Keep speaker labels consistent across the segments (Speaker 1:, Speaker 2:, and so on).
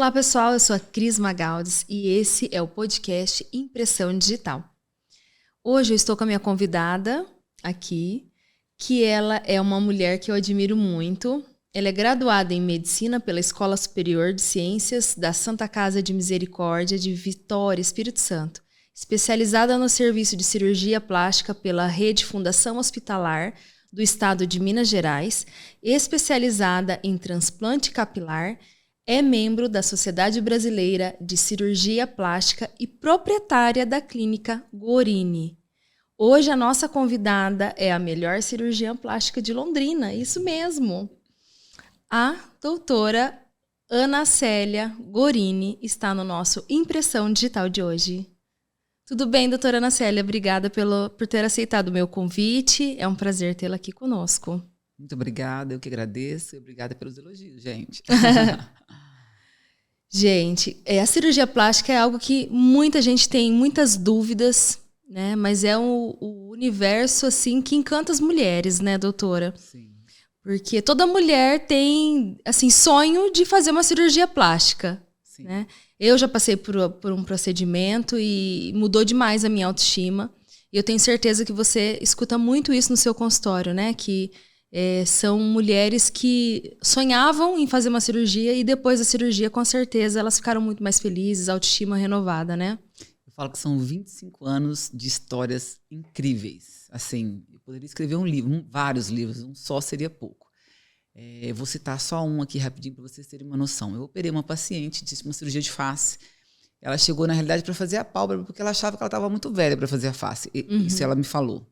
Speaker 1: Olá pessoal, eu sou a Cris Magaldes e esse é o podcast Impressão Digital. Hoje eu estou com a minha convidada aqui, que ela é uma mulher que eu admiro muito. Ela é graduada em Medicina pela Escola Superior de Ciências da Santa Casa de Misericórdia de Vitória, Espírito Santo, especializada no serviço de cirurgia plástica pela Rede Fundação Hospitalar do Estado de Minas Gerais, especializada em transplante capilar. É membro da Sociedade Brasileira de Cirurgia Plástica e proprietária da clínica Gorini. Hoje a nossa convidada é a melhor cirurgiã plástica de Londrina, isso mesmo. A doutora Ana Célia Gorini está no nosso Impressão Digital de hoje. Tudo bem, doutora Ana Célia? Obrigada por ter aceitado o meu convite. É um prazer tê-la aqui conosco.
Speaker 2: Muito obrigada, eu que agradeço. Obrigada pelos elogios, gente.
Speaker 1: Gente, a cirurgia plástica é algo que muita gente tem muitas dúvidas, né? Mas é o universo, assim, que encanta as mulheres, né, doutora?
Speaker 2: Sim.
Speaker 1: Porque toda mulher tem, assim, sonho de fazer uma cirurgia plástica,
Speaker 2: Sim.
Speaker 1: Né? Eu já passei por um procedimento e mudou demais a minha autoestima. E eu tenho certeza que você escuta muito isso no seu consultório, né? Que são mulheres que sonhavam em fazer uma cirurgia e depois da cirurgia, com certeza, elas ficaram muito mais felizes, autoestima renovada, né?
Speaker 2: Eu falo que são 25 anos de histórias incríveis. Assim, eu poderia escrever um livro, vários livros, um só seria pouco. Vou citar só um aqui rapidinho para vocês terem uma noção. Eu operei uma paciente de uma cirurgia de face. Ela chegou, na realidade, para fazer a pálpebra, porque ela achava que ela estava muito velha para fazer a face. Isso ela me falou.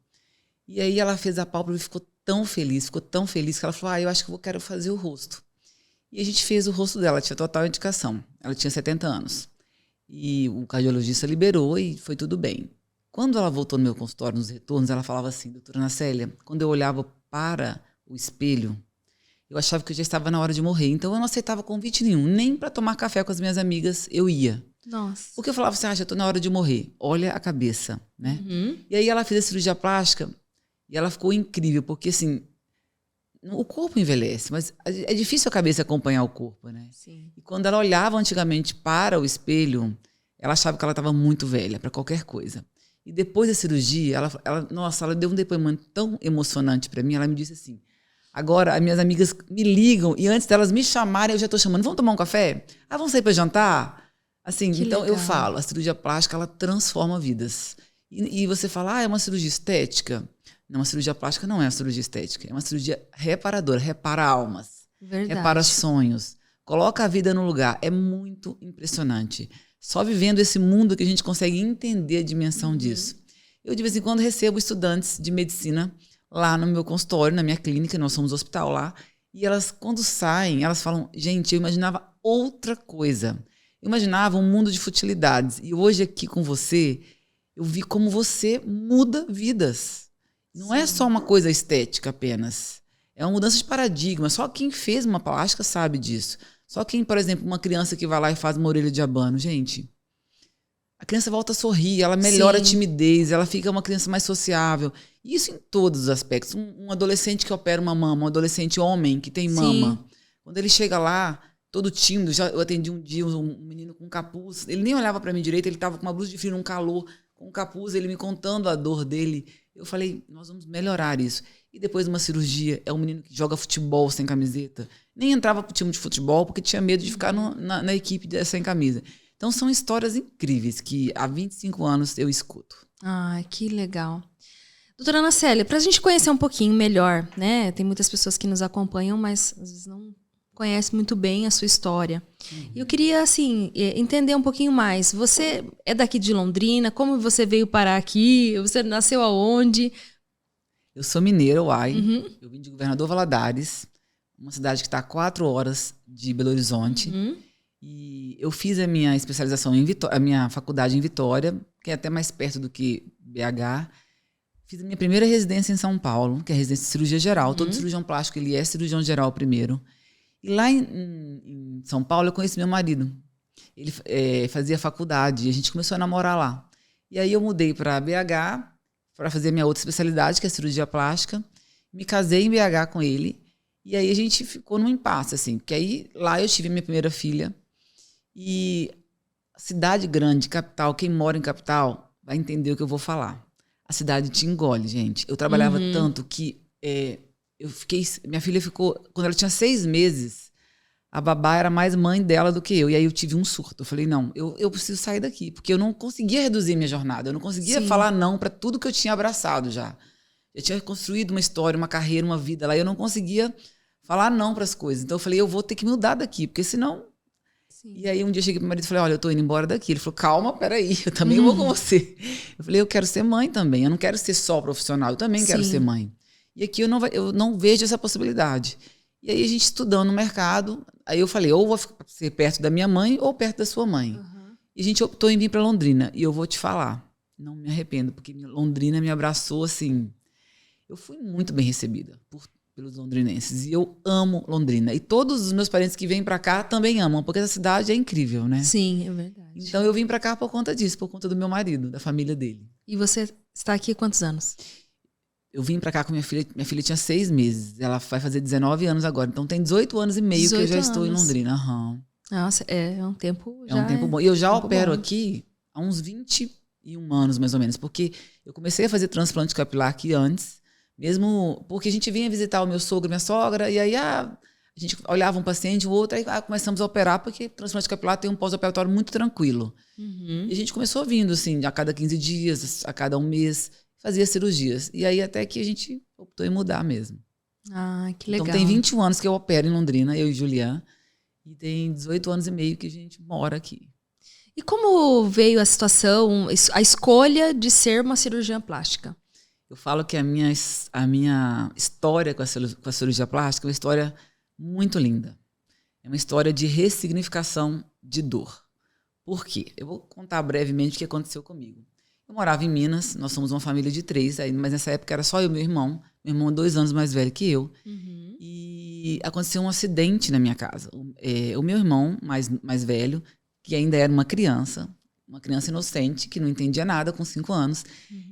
Speaker 2: E aí ela fez a pálpebra e ficou tão feliz que ela falou, eu acho que eu quero fazer o rosto. E a gente fez o rosto dela, tinha total indicação. Ela tinha 70 anos. E o cardiologista liberou e foi tudo bem. Quando ela voltou no meu consultório, nos retornos, ela falava assim, doutora Ana Célia, quando eu olhava para o espelho, eu achava que eu já estava na hora de morrer. Então eu não aceitava convite nenhum, nem para tomar café com as minhas amigas eu ia.
Speaker 1: Nossa.
Speaker 2: Porque eu falava assim, já estou na hora de morrer. Olha a cabeça, né? E aí ela fez a cirurgia plástica e ela ficou incrível, porque assim, o corpo envelhece, mas é difícil a cabeça acompanhar o corpo, né?
Speaker 1: Sim.
Speaker 2: E quando ela olhava antigamente para o espelho, ela achava que ela estava muito velha para qualquer coisa. E depois da cirurgia, ela deu um depoimento tão emocionante para mim, ela me disse assim, agora as minhas amigas me ligam e antes delas me chamarem, eu já estou chamando, vamos tomar um café? Vamos sair para jantar? Assim,
Speaker 1: Que
Speaker 2: então
Speaker 1: legal.
Speaker 2: eu falo, a cirurgia plástica, ela transforma vidas. E você fala, é uma cirurgia estética? Não, a cirurgia plástica não é uma cirurgia estética, é uma cirurgia reparadora, repara almas,
Speaker 1: Verdade.
Speaker 2: repara sonhos, coloca a vida no lugar. É muito impressionante. Só vivendo esse mundo que a gente consegue entender a dimensão disso. Eu, de vez em quando, recebo estudantes de medicina lá no meu consultório, na minha clínica, nós somos hospital lá, e elas, quando saem, elas falam, gente, eu imaginava outra coisa. Eu imaginava um mundo de futilidades. E hoje aqui com você, eu vi como você muda vidas. Não é só uma coisa estética apenas. É uma mudança de paradigma. Só quem fez uma plástica sabe disso. Só quem, por exemplo, uma criança que vai lá e faz uma orelha de abano. Gente, a criança volta a sorrir, ela melhora a timidez, ela fica uma criança mais sociável. Isso em todos os aspectos. Um adolescente que opera uma mama, um adolescente homem que tem mama. Quando ele chega lá, todo tímido, eu atendi um dia um menino com capuz, ele nem olhava para mim direito, ele estava com uma blusa de frio num calor, com um capuz, ele me contando a dor dele. Eu falei, nós vamos melhorar isso. E depois de uma cirurgia, é um menino que joga futebol sem camiseta. Nem entrava pro time de futebol porque tinha medo de ficar na equipe sem camisa. Então são histórias incríveis que há 25 anos eu escuto.
Speaker 1: Ai, que legal. Doutora Ana Célia, para a gente conhecer um pouquinho melhor, né? Tem muitas pessoas que nos acompanham, mas às vezes não conhecem muito bem a sua história. E eu queria, assim, entender um pouquinho mais. Você é daqui de Londrina? Como você veio parar aqui? Você nasceu aonde?
Speaker 2: Eu sou mineira, Eu vim de Governador Valadares, uma cidade que está a 4 horas de Belo Horizonte. E eu fiz a minha especialização a minha faculdade em Vitória, que é até mais perto do que BH. Fiz a minha primeira residência em São Paulo, que é a residência de cirurgia geral. Todo cirurgião plástico, ele é cirurgião geral primeiro. E lá em São Paulo eu conheci meu marido. Ele fazia faculdade e a gente começou a namorar lá. E aí eu mudei para BH para fazer a minha outra especialidade, que é cirurgia plástica. Me casei em BH com ele. E aí a gente ficou num impasse, assim. Porque aí lá eu tive a minha primeira filha. E cidade grande, capital, quem mora em capital vai entender o que eu vou falar. A cidade te engole, gente. Eu trabalhava tanto que minha filha ficou, quando ela tinha 6 meses, a babá era mais mãe dela do que eu. E aí eu tive um surto. Eu falei, não, eu preciso sair daqui. Porque eu não conseguia reduzir minha jornada. Eu não conseguia falar não para tudo que eu tinha abraçado já. Eu tinha construído uma história, uma carreira, uma vida lá. E eu não conseguia falar não para as coisas. Então eu falei, eu vou ter que mudar daqui. Porque senão... Sim. E aí um dia eu cheguei pro meu marido e falei, olha, eu tô indo embora daqui. Ele falou, calma, peraí, eu também vou com você. Eu falei, eu quero ser mãe também. Eu não quero ser só profissional. Eu também quero ser mãe. E aqui eu não vejo essa possibilidade. E aí a gente estudando no mercado, aí eu falei, ou vou ser perto da minha mãe ou perto da sua mãe. E a gente optou em vir para Londrina. E eu vou te falar, não me arrependo, porque Londrina me abraçou assim. Eu fui muito bem recebida pelos londrinenses. E eu amo Londrina. E todos os meus parentes que vêm para cá também amam, porque essa cidade é incrível, né?
Speaker 1: Sim, é verdade.
Speaker 2: Então eu vim para cá por conta disso, por conta do meu marido, da família dele.
Speaker 1: E você está aqui há quantos anos?
Speaker 2: Eu vim pra cá com minha filha tinha 6 meses. Ela vai fazer 19 anos agora. Então tem 18 anos e meio que eu já estou em Londrina.
Speaker 1: Nossa, é um tempo já.
Speaker 2: É um tempo bom. E eu já opero aqui há uns 21 anos, mais ou menos. Porque eu comecei a fazer transplante capilar aqui antes. Mesmo porque a gente vinha visitar o meu sogro e minha sogra. E aí a gente olhava um paciente, o outro. Aí começamos a operar, porque transplante capilar tem um pós-operatório muito tranquilo. E a gente começou vindo, assim, a cada 15 dias, a cada 1 mês. Fazia cirurgias. E aí até que a gente optou em mudar mesmo.
Speaker 1: Ah, que legal.
Speaker 2: Então tem 21 anos que eu opero em Londrina, eu e Julián. E tem 18 anos e meio que a gente mora aqui.
Speaker 1: E como veio a situação, a escolha de ser uma cirurgiã plástica?
Speaker 2: Eu falo que a minha história com a cirurgia plástica é uma história muito linda. É uma história de ressignificação de dor. Por quê? Eu vou contar brevemente o que aconteceu comigo. Eu morava em Minas, nós somos uma família de 3, mas nessa época era só eu e meu irmão. Meu irmão é 2 anos mais velho que eu. E aconteceu um acidente na minha casa. O meu irmão mais velho, que ainda era uma criança inocente, que não entendia nada, com 5 anos,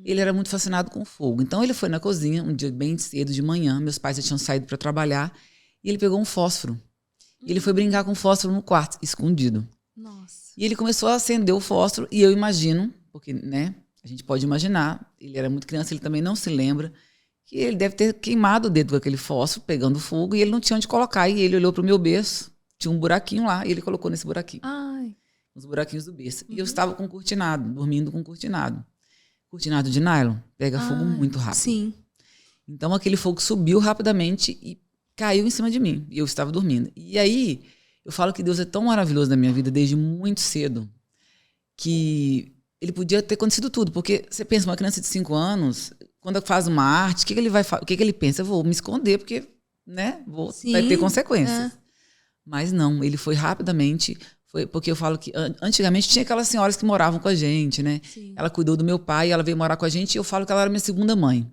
Speaker 2: ele era muito fascinado com fogo. Então ele foi na cozinha, um dia bem cedo de manhã, meus pais já tinham saído para trabalhar, e ele pegou um fósforo. E ele foi brincar com fósforo no quarto, escondido.
Speaker 1: Nossa.
Speaker 2: E ele começou a acender o fósforo, e eu imagino, porque, né... A gente pode imaginar, ele era muito criança, ele também não se lembra, que ele deve ter queimado o dedo com aquele fósforo, pegando fogo, e ele não tinha onde colocar. E ele olhou para o meu berço, tinha um buraquinho lá, e ele colocou nesse buraquinho.
Speaker 1: Ai.
Speaker 2: Os buraquinhos do berço. E eu estava com cortinado, dormindo com cortinado. Cortinado de nylon, pega fogo muito rápido.
Speaker 1: Sim.
Speaker 2: Então aquele fogo subiu rapidamente e caiu em cima de mim. E eu estava dormindo. E aí, eu falo que Deus é tão maravilhoso na minha vida desde muito cedo, que... ele podia ter acontecido tudo, porque você pensa, uma criança de 5 anos, quando faz uma arte, o que ele vai fazer? O que ele pensa? Eu vou me esconder, porque, né, vai ter consequências. Mas não, ele foi rapidamente, porque eu falo que antigamente tinha aquelas senhoras que moravam com a gente, né? Sim. Ela cuidou do meu pai, ela veio morar com a gente, e eu falo que ela era minha segunda mãe.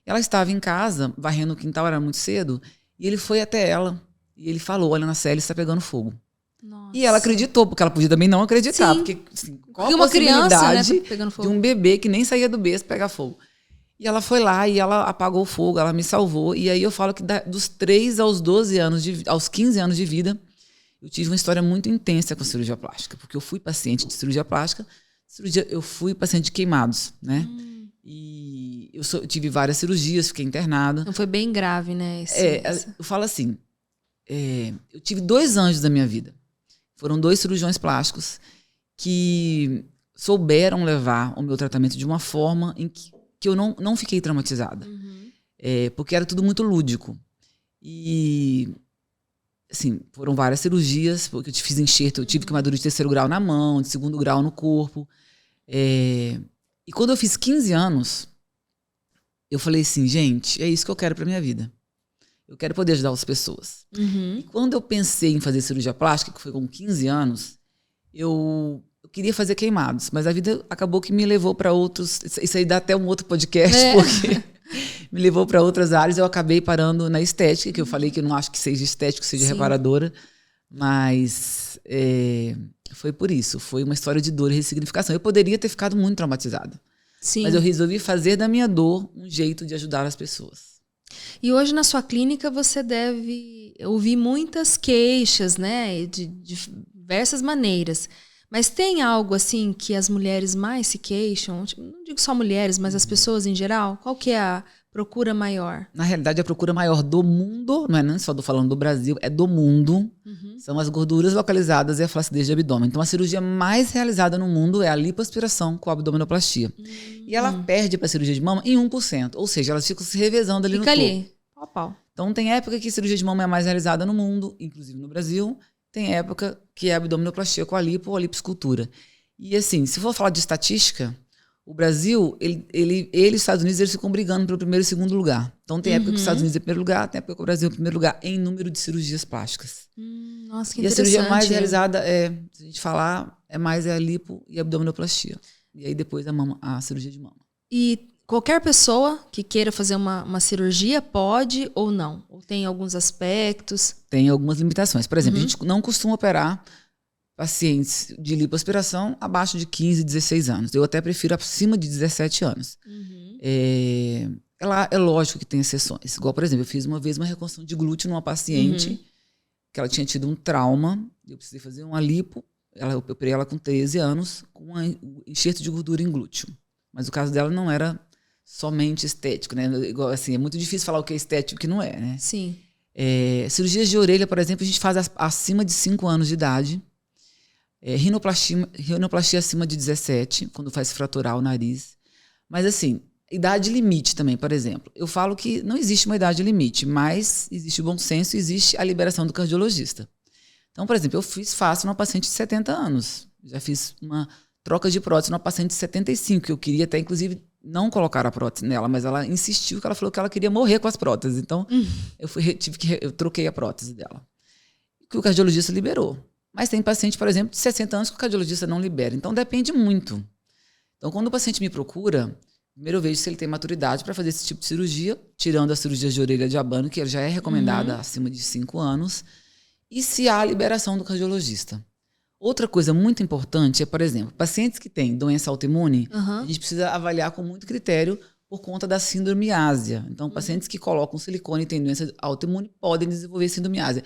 Speaker 2: Ela estava em casa, varrendo o quintal, era muito cedo, e ele foi até ela, e ele falou, olha, Anacélia, está pegando fogo. Nossa. E ela acreditou, porque ela podia também não acreditar. Sim. Porque assim, qual a possibilidade criança, né, de um bebê que nem saía do berço pegar fogo? E ela foi lá e ela apagou o fogo, ela me salvou. E aí eu falo que dos 3 aos 12 anos, aos 15 anos de vida, eu tive uma história muito intensa com a cirurgia plástica. Porque eu fui paciente de cirurgia plástica, eu fui paciente de queimados, né? E eu tive várias cirurgias, fiquei internada.
Speaker 1: Então foi bem grave, né?
Speaker 2: Eu falo assim, eu tive 2 anjos da minha vida. Foram 2 cirurgiões plásticos que souberam levar o meu tratamento de uma forma em que eu não fiquei traumatizada. Porque era tudo muito lúdico. E, assim, foram várias cirurgias, porque eu fiz enxerto, eu tive queimadura de 3º grau na mão, de 2º grau no corpo. E quando eu fiz 15 anos, eu falei assim, gente, é isso que eu quero pra minha vida. Eu quero poder ajudar as pessoas. E quando eu pensei em fazer cirurgia plástica, que foi com 15 anos, eu queria fazer queimados. Mas a vida acabou que me levou para outros... Isso aí dá até um outro podcast, porque me levou para outras áreas. Eu acabei parando na estética, que eu falei que eu não acho que seja estético, seja reparadora. Mas foi por isso. Foi uma história de dor e ressignificação. Eu poderia ter ficado muito traumatizada. Sim. Mas eu resolvi fazer da minha dor um jeito de ajudar as pessoas.
Speaker 1: E hoje na sua clínica você deve ouvir muitas queixas, né, de diversas maneiras. Mas tem algo assim que as mulheres mais se queixam? Tipo, não digo só mulheres, mas as pessoas em geral? Qual que é a procura maior?
Speaker 2: Na realidade, a procura maior do mundo, não é nem só falando do Brasil, é do mundo. São as gorduras localizadas e a flacidez de abdômen. Então, a cirurgia mais realizada no mundo é a lipoaspiração com a abdominoplastia. E ela perde para a cirurgia de mama em 1%. Ou seja, elas ficam se revezando ali
Speaker 1: Fica
Speaker 2: no
Speaker 1: ali,
Speaker 2: topo.
Speaker 1: pau a pau.
Speaker 2: Então, tem época que a cirurgia de mama é mais realizada no mundo, inclusive no Brasil. Tem época que é a abdominoplastia com a lipo ou a lipoescultura. E assim, se for falar de estatística, o Brasil, ele e os Estados Unidos, eles ficam brigando pelo primeiro e segundo lugar. Então tem época que os Estados Unidos é em primeiro lugar, tem época que o Brasil é em primeiro lugar em número de cirurgias plásticas.
Speaker 1: Nossa, que
Speaker 2: e a
Speaker 1: interessante.
Speaker 2: cirurgia mais realizada se a gente falar, mais a lipo e a abdominoplastia. E aí depois a cirurgia de mama.
Speaker 1: E qualquer pessoa que queira fazer uma cirurgia pode ou não? Ou tem alguns aspectos?
Speaker 2: Tem algumas limitações. Por exemplo, a gente não costuma operar pacientes de lipoaspiração abaixo de 15, 16 anos. Eu até prefiro acima de 17 anos. É lógico que tem exceções. Igual, por exemplo, eu fiz uma vez uma reconstrução de glúteo numa paciente que ela tinha tido um trauma. Eu precisei fazer uma lipo. Eu operei ela com 13 anos com um enxerto de gordura em glúteo. Mas o caso dela não era somente estético, né? Igual, assim, é muito difícil falar o que é estético e o que não é, né?
Speaker 1: Sim.
Speaker 2: Cirurgias de orelha, por exemplo, a gente faz acima de 5 anos de idade. Rinoplastia acima de 17, quando faz fraturar o nariz. Mas assim, idade limite também, por exemplo. Eu falo que não existe uma idade limite, mas existe o bom senso e existe a liberação do cardiologista. Então, por exemplo, eu faço numa paciente de 70 anos. Já fiz uma troca de prótese numa paciente de 75, que eu queria até, inclusive, não colocar a prótese nela, mas ela insistiu, que ela falou que ela queria morrer com as próteses. Então, eu troquei a prótese dela. Que o cardiologista liberou. Mas tem paciente, por exemplo, de 60 anos que o cardiologista não libera. Então, depende muito. Então, quando o paciente me procura, primeiro eu vejo se ele tem maturidade para fazer esse tipo de cirurgia, tirando a cirurgia de orelha de abano, que já é recomendada acima de 5 anos, e se há a liberação do cardiologista. Outra coisa muito importante é, por exemplo, pacientes que têm doença autoimune, a gente precisa avaliar com muito critério por conta da síndrome ásia. Então, pacientes que colocam silicone e têm doença autoimune podem desenvolver síndrome ásia.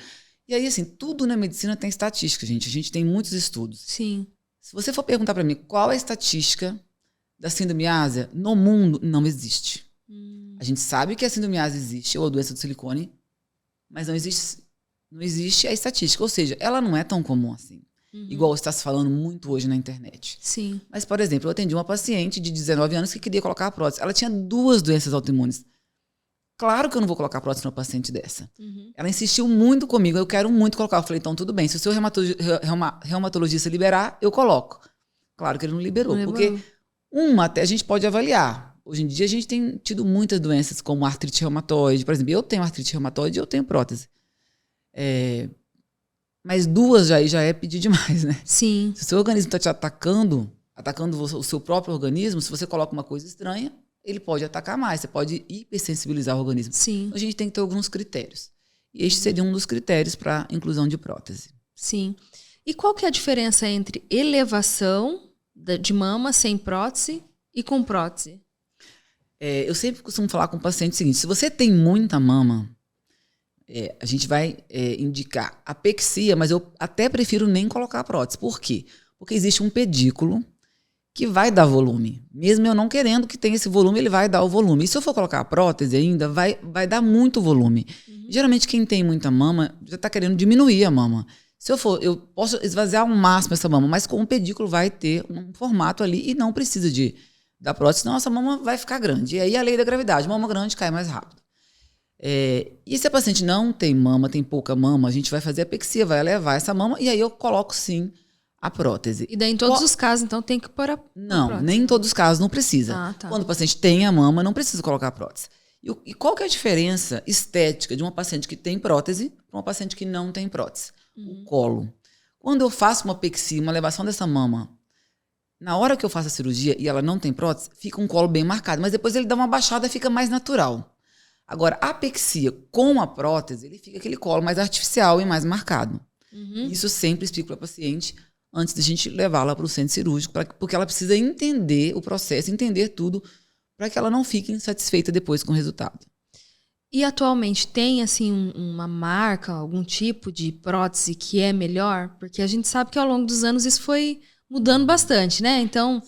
Speaker 2: E aí, assim, tudo na medicina tem estatística, gente. A gente tem muitos estudos.
Speaker 1: Sim.
Speaker 2: Se você for perguntar para mim qual é a estatística da síndrome ásia no mundo, não existe. A gente sabe que a síndrome ásia existe, ou a doença do silicone, mas não existe a estatística. Ou seja, ela não é tão comum assim. Igual está se falando muito hoje na internet.
Speaker 1: Sim.
Speaker 2: Mas, por exemplo, eu atendi uma paciente de 19 anos que queria colocar a prótese. Ela tinha 2 doenças autoimunes. Claro que eu não vou colocar prótese numa paciente dessa. Ela insistiu muito comigo, eu quero muito colocar. Eu falei, então tudo bem, se o seu reumatologista liberar, eu coloco. Claro que ele não liberou, porque até a gente pode avaliar. Hoje em dia a gente tem tido muitas doenças como artrite reumatoide. Por exemplo, eu tenho artrite reumatoide e eu tenho prótese. Mas 2 já é pedir demais, né?
Speaker 1: Sim.
Speaker 2: Se o seu organismo está te atacando o seu próprio organismo, se você coloca uma coisa estranha, ele pode atacar mais, você pode hipersensibilizar o organismo.
Speaker 1: Sim.
Speaker 2: Então, a gente tem que ter alguns critérios. E este seria um dos critérios para inclusão de prótese.
Speaker 1: Sim. E qual que é a diferença entre elevação de mama sem prótese e com prótese?
Speaker 2: Eu sempre costumo falar com o paciente o seguinte, se você tem muita mama, a gente vai indicar apexia, mas eu até prefiro nem colocar a prótese. Por quê? Porque existe um pedículo que vai dar volume. Mesmo eu não querendo que tenha esse volume, ele vai dar o volume. E se eu for colocar a prótese ainda, vai dar muito volume. Geralmente quem tem muita mama já está querendo diminuir a mama. Eu posso esvaziar ao máximo essa mama, mas com o pedículo vai ter um formato ali e não precisa da prótese, senão essa mama vai ficar grande. E aí a lei da gravidade, mama grande cai mais rápido. E se a paciente não tem mama, tem pouca mama, a gente vai fazer a apexia, vai elevar essa mama e aí eu coloco sim a prótese.
Speaker 1: E daí em todos os casos, então, tem que pôr a
Speaker 2: Não,
Speaker 1: prótese.
Speaker 2: nem em todos os casos não precisa.
Speaker 1: Tá.
Speaker 2: Quando o paciente tem a mama, não precisa colocar a prótese. E qual que é a diferença estética de uma paciente que tem prótese para uma paciente que não tem prótese? O colo. Quando eu faço uma apexia, uma elevação dessa mama, na hora que eu faço a cirurgia e ela não tem prótese, fica um colo bem marcado, mas depois ele dá uma baixada e fica mais natural. Agora, a apexia com a prótese, ele fica aquele colo mais artificial e mais marcado. Isso eu sempre explico para a paciente antes de a gente levá-la para o centro cirúrgico, porque ela precisa entender o processo, entender tudo, para que ela não fique insatisfeita depois com o resultado.
Speaker 1: E atualmente tem, assim, uma marca, algum tipo de prótese que é melhor? Porque a gente sabe que ao longo dos anos isso foi mudando bastante, né? Então,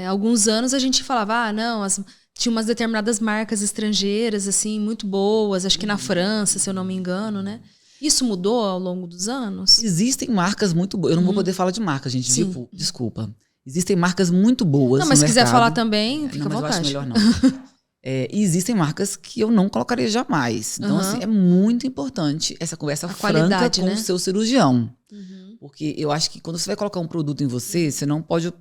Speaker 1: alguns anos a gente falava, não, tinha umas determinadas marcas estrangeiras, assim, muito boas, acho que na França, se eu não me engano, né? Isso mudou ao longo dos anos?
Speaker 2: Existem marcas muito boas. Eu não vou poder falar de marca, gente. Desculpa. Existem marcas muito boas.
Speaker 1: Não, mas
Speaker 2: no
Speaker 1: se quiser
Speaker 2: mercado.
Speaker 1: falar também, fica à vontade.
Speaker 2: Eu acho melhor não. E existem marcas que eu não colocaria jamais. Então, assim, é muito importante essa conversa franca com o seu cirurgião. Porque eu acho que quando você vai colocar um produto em você, você não pode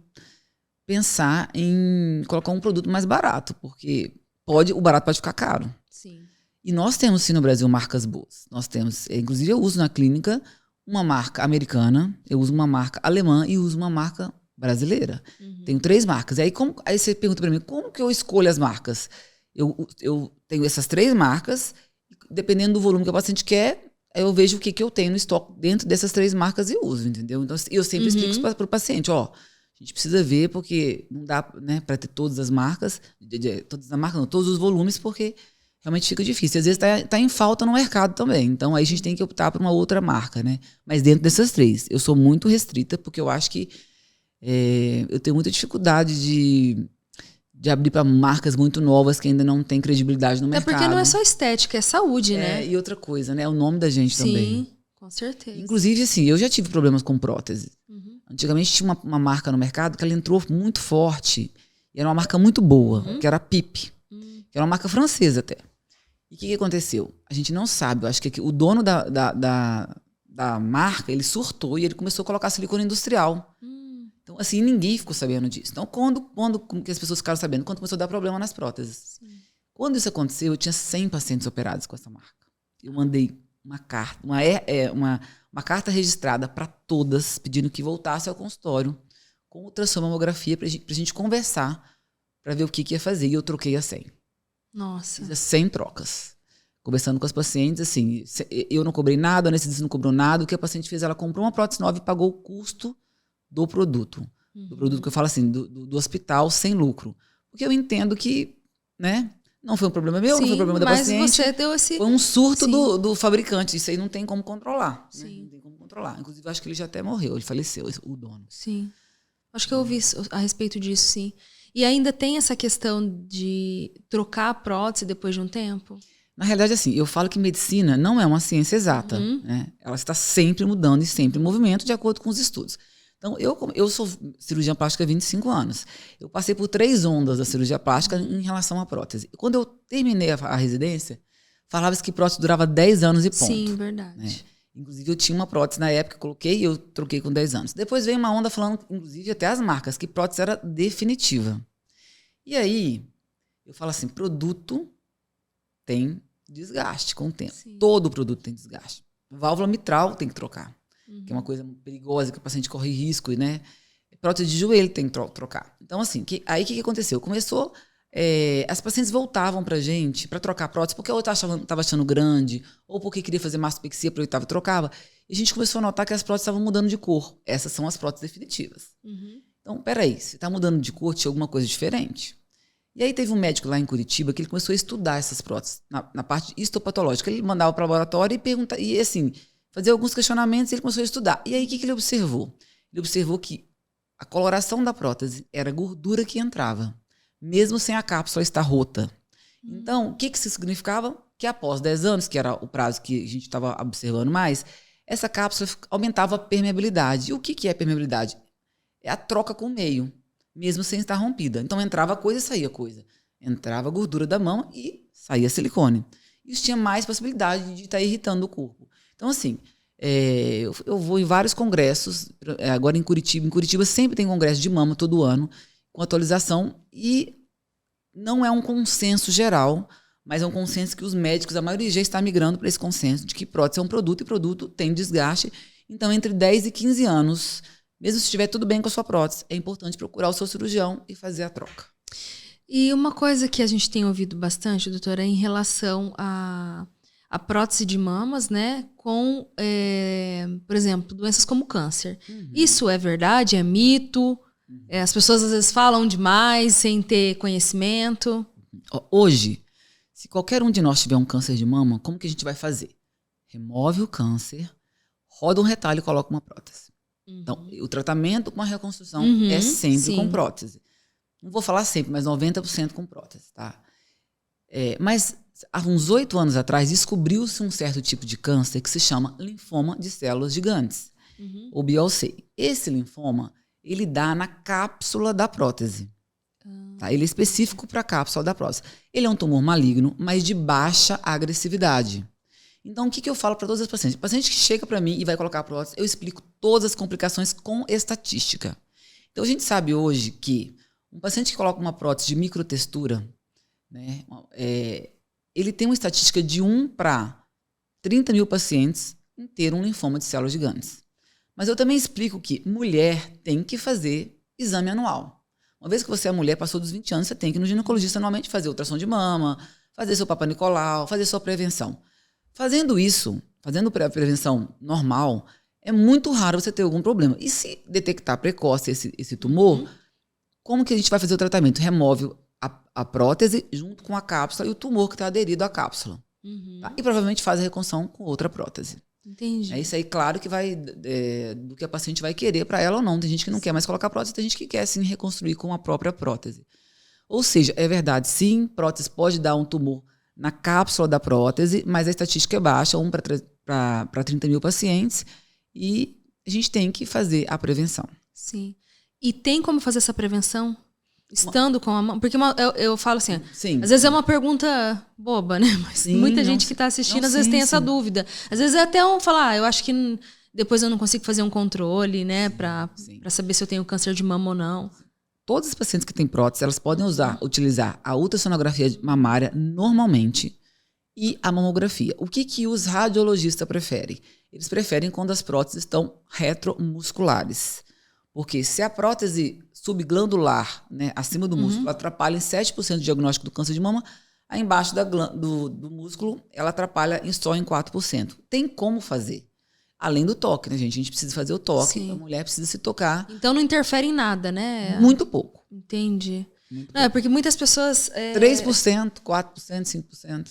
Speaker 2: pensar em colocar um produto mais barato. Porque o barato pode ficar caro.
Speaker 1: Sim.
Speaker 2: E nós temos, sim, no Brasil, marcas boas. Nós temos, inclusive eu uso na clínica uma marca americana, eu uso uma marca alemã e uso uma marca brasileira. Tenho 3 marcas. Aí você pergunta para mim, como que eu escolho as marcas? Eu tenho essas 3 marcas, dependendo do volume que o paciente quer, eu vejo o que eu tenho no estoque dentro dessas 3 marcas e uso, entendeu? Então, eu sempre explico para o paciente, a gente precisa ver, porque não dá, né, para ter todas as marcas, todos os volumes, porque realmente fica difícil. Às vezes tá em falta no mercado também. Então, aí a gente tem que optar por uma outra marca, né? Mas dentro dessas 3, eu sou muito restrita, porque eu acho que eu tenho muita dificuldade de abrir para marcas muito novas que ainda não têm credibilidade no mercado.
Speaker 1: É porque não é só estética, é saúde, né?
Speaker 2: E outra coisa, né? É o nome da gente também.
Speaker 1: Sim, com certeza.
Speaker 2: Inclusive, assim, eu já tive problemas com prótese. Antigamente tinha uma marca no mercado que ela entrou muito forte. E era uma marca muito boa, que era a PIP. Que era uma marca francesa até. E o que aconteceu? A gente não sabe. Eu acho que o dono da marca, ele surtou e ele começou a colocar silicone industrial. Então, assim, ninguém ficou sabendo disso. Então, quando que as pessoas ficaram sabendo? Quando começou a dar problema nas próteses. Sim. Quando isso aconteceu, eu tinha 100 pacientes operados com essa marca. Eu mandei uma carta, uma carta registrada para todas, pedindo que voltasse ao consultório com ultrassonografia para a gente conversar, para ver o que ia fazer. E eu troquei a 100.
Speaker 1: Nossa.
Speaker 2: Fiz 100 trocas. Conversando com as pacientes, assim, eu não cobrei nada, a anestesista não cobrou nada. O que a paciente fez, ela comprou uma prótese nova e pagou o custo do produto. Do produto que eu falo assim, do hospital sem lucro. Porque eu entendo que, né, não foi um problema meu, não foi um problema da paciente.
Speaker 1: Mas você deu
Speaker 2: foi um surto do fabricante. Isso aí não tem como controlar. Né? Não tem como controlar. Inclusive, acho que ele já até morreu, ele faleceu, o dono.
Speaker 1: Sim. Acho que eu ouvi a respeito disso, sim. E ainda tem essa questão de trocar a prótese depois de um tempo?
Speaker 2: Na realidade, assim, eu falo que medicina não é uma ciência exata. Né? Ela está sempre mudando e sempre em movimento de acordo com os estudos. Então, eu sou cirurgiã plástica há 25 anos. Eu passei por 3 ondas da cirurgia plástica em relação à prótese. E quando eu terminei a residência, falava-se que prótese durava 10 anos e ponto.
Speaker 1: Sim, verdade.
Speaker 2: Né? Inclusive, eu tinha uma prótese na época, coloquei e eu troquei com 10 anos. Depois veio uma onda falando, inclusive, até as marcas, que prótese era definitiva. E aí, eu falo assim, produto tem desgaste com o tempo. Sim. Todo produto tem desgaste. Válvula mitral tem que trocar. Que é uma coisa perigosa, que o paciente corre risco, né? Prótese de joelho tem que trocar. Então, assim, aí o que aconteceu? Começou, as pacientes voltavam pra gente pra trocar prótese, porque ou estava achando grande, ou porque queria fazer mastopexia, aproveitava e trocava. E a gente começou a notar que as próteses estavam mudando de cor. Essas são as próteses definitivas. Então, peraí, se tá mudando de cor, tinha alguma coisa diferente. E aí teve um médico lá em Curitiba que ele começou a estudar essas próteses, na parte histopatológica. Ele mandava para o laboratório e perguntava, e assim, fazia alguns questionamentos e ele começou a estudar. E aí o que ele observou? Ele observou que a coloração da prótese era gordura que entrava, mesmo sem a cápsula estar rota. Então, o que isso significava? Que após 10 anos, que era o prazo que a gente estava observando mais, essa cápsula aumentava a permeabilidade. E o que é permeabilidade? É a troca com o meio, mesmo sem estar rompida. Então, entrava coisa e saía coisa. Entrava a gordura da mão e saía silicone. Isso tinha mais possibilidade de estar irritando o corpo. Então, assim, eu vou em vários congressos, agora em Curitiba. Em Curitiba sempre tem congresso de mama todo ano, com atualização, e não é um consenso geral, mas é um consenso que os médicos, a maioria já está migrando para esse consenso de que prótese é um produto e produto tem desgaste. Então, entre 10 e 15 anos, mesmo se estiver tudo bem com a sua prótese, é importante procurar o seu cirurgião e fazer a troca.
Speaker 1: E uma coisa que a gente tem ouvido bastante, doutora, é em relação a prótese de mamas, né, com, por exemplo, doenças como câncer. Isso é verdade? É mito? As pessoas às vezes falam demais sem ter conhecimento?
Speaker 2: Hoje, Se qualquer um de nós tiver um câncer de mama, como que a gente vai fazer? Remove o câncer, roda um retalho e coloca uma prótese. Então, o tratamento com a reconstrução é sempre com prótese. Não vou falar sempre, mas 90% com prótese, tá? Mas há uns 8 anos atrás, descobriu-se um certo tipo de câncer que se chama linfoma de células gigantes, ou BLC. Esse linfoma, ele dá na cápsula da prótese. Tá? Ele é específico para a cápsula da prótese. Ele é um tumor maligno, mas de baixa agressividade. Então, o que eu falo para todos os pacientes? O paciente que chega para mim e vai colocar a prótese, eu explico todas as complicações com estatística. Então, a gente sabe hoje que um paciente que coloca uma prótese de microtextura, né, ele tem uma estatística de 1 para 30 mil pacientes em ter um linfoma de células gigantes. Mas eu também explico que mulher tem que fazer exame anual. Uma vez que você é mulher, passou dos 20 anos, você tem que ir no ginecologista anualmente fazer ultrassom de mama, fazer seu Papa Nicolau, fazer sua prevenção. Fazendo isso, fazendo a prevenção normal, é muito raro você ter algum problema. E se detectar precoce esse tumor, como que a gente vai fazer o tratamento? Remove a prótese junto com a cápsula e o tumor que está aderido à cápsula. Tá? E provavelmente faz a reconstrução com outra prótese.
Speaker 1: Entendi.
Speaker 2: É isso aí, claro que vai do que a paciente vai querer para ela ou não. Tem gente que não quer mais colocar prótese, tem gente que quer sim reconstruir com a própria prótese. Ou seja, é verdade, sim, prótese pode dar um tumor na cápsula da prótese, mas a estatística é baixa, 1 para 30 mil pacientes, e a gente tem que fazer a prevenção.
Speaker 1: Sim. E tem como fazer essa prevenção? Estando com a mão? Porque eu falo assim,
Speaker 2: sim,
Speaker 1: às vezes é uma pergunta boba, né? Mas muita gente que está assistindo às vezes tem essa dúvida. Às vezes é até falar, eu acho que depois eu não consigo fazer um controle, né? Para saber se eu tenho câncer de mama ou não.
Speaker 2: Todas as pacientes que têm prótese, elas podem utilizar a ultrassonografia mamária normalmente e a mamografia. O que os radiologistas preferem? Eles preferem quando as próteses estão retromusculares. Porque se a prótese subglandular, né, acima do músculo, atrapalha em 7% do diagnóstico do câncer de mama, aí embaixo do músculo, ela atrapalha só em 4%. Tem como fazer. Além do toque, né, gente? A gente precisa fazer o toque, a mulher precisa se tocar.
Speaker 1: Então não interfere em nada, né?
Speaker 2: Muito pouco.
Speaker 1: Entendi. Não, porque muitas pessoas...
Speaker 2: 3%, 4%, 5%.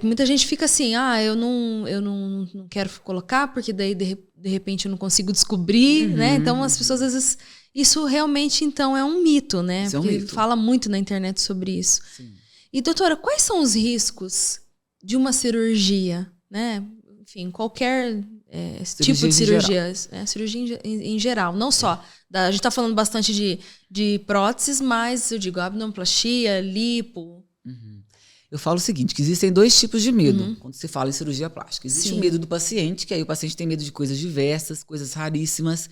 Speaker 1: Muita gente fica assim, eu não quero colocar, porque daí de repente eu não consigo descobrir, né? Então as pessoas às vezes... Isso realmente, então, é um mito, né?
Speaker 2: Isso
Speaker 1: porque
Speaker 2: é um mito.
Speaker 1: Fala muito na internet sobre isso. Sim. E, doutora, quais são os riscos de uma cirurgia, né? Enfim, qualquer tipo de cirurgia. Cirurgia em geral, não só. A gente está falando bastante de próteses, mas eu digo abdominoplastia, lipo.
Speaker 2: Eu falo o seguinte, que existem 2 tipos de medo quando se fala em cirurgia plástica. Existe o medo do paciente, que aí o paciente tem medo de coisas diversas, coisas raríssimas.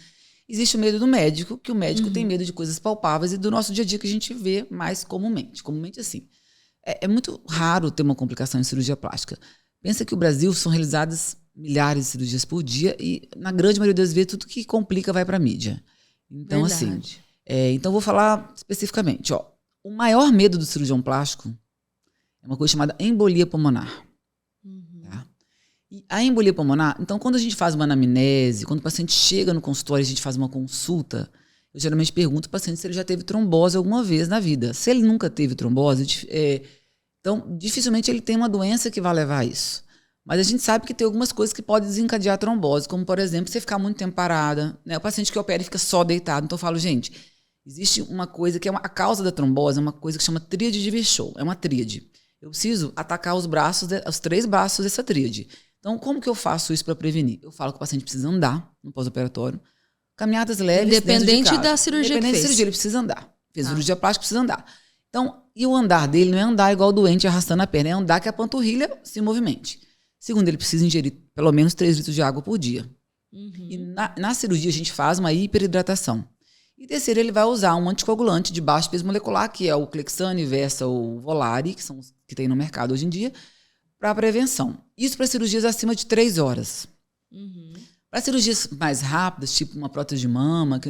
Speaker 2: Existe o medo do médico, que o médico tem medo de coisas palpáveis e do nosso dia a dia que a gente vê mais comumente. Comumente, assim, é muito raro ter uma complicação em cirurgia plástica. Pensa que no Brasil são realizadas milhares de cirurgias por dia e, na grande maioria das vezes, tudo que complica vai para a mídia. Então, assim, então vou falar especificamente. O maior medo do cirurgião plástico é uma coisa chamada embolia pulmonar. Tá? E a embolia pulmonar, então quando a gente faz uma anamnese, quando o paciente chega no consultório e a gente faz uma consulta, eu geralmente pergunto ao paciente se ele já teve trombose alguma vez na vida. Se ele nunca teve trombose, então dificilmente ele tem uma doença que vai levar a isso. Mas a gente sabe que tem algumas coisas que podem desencadear a trombose, como por exemplo, você ficar muito tempo parada, né? O paciente que opera e fica só deitado. Então eu falo, gente, existe uma coisa que a causa da trombose é uma coisa que chama tríade de Virchow, é uma tríade. Eu preciso atacar os 3 braços dessa tríade. Então, como que eu faço isso para prevenir? Eu falo que o paciente precisa andar no pós-operatório, caminhadas leves,
Speaker 1: independente da cirurgia que fez.
Speaker 2: Da cirurgia, ele precisa andar. Fez cirurgia plástica, precisa andar. Então, e o andar dele não é andar igual o doente arrastando a perna, é andar que a panturrilha se movimente. Segundo, ele precisa ingerir pelo menos 3 litros de água por dia. E na cirurgia a gente faz uma hiperidratação. E terceiro, ele vai usar um anticoagulante de baixo peso molecular, que é o Clexane, Versa ou Volare, que são os que tem no mercado hoje em dia, para prevenção. Isso para cirurgias acima de 3 horas. Para cirurgias mais rápidas, tipo uma prótese de mama,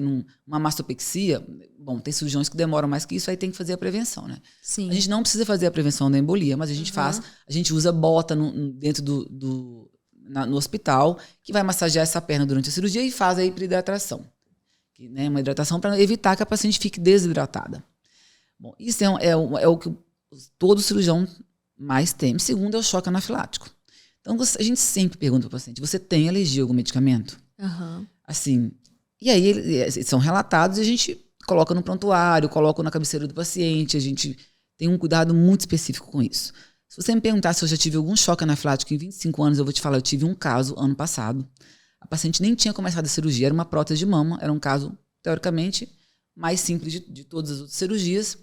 Speaker 2: uma mastopexia, bom, tem cirurgiões que demoram mais que isso, aí tem que fazer a prevenção, né?
Speaker 1: Sim.
Speaker 2: A gente não precisa fazer a prevenção da embolia, mas a gente a gente usa bota dentro no hospital, que vai massagear essa perna durante a cirurgia e faz a hiperidratação. Né, uma hidratação para evitar que a paciente fique desidratada. Bom, isso é o que todo cirurgião mais teme. Segundo é o choque anafilático. Então, a gente sempre pergunta para o paciente, você tem alergia a algum medicamento? Assim, e aí eles são relatados e a gente coloca no prontuário, coloca na cabeceira do paciente, a gente tem um cuidado muito específico com isso. Se você me perguntar se eu já tive algum choque anafilático em 25 anos, eu vou te falar, eu tive um caso ano passado. A paciente nem tinha começado a cirurgia, era uma prótese de mama, era um caso, teoricamente, mais simples de todas as outras cirurgias.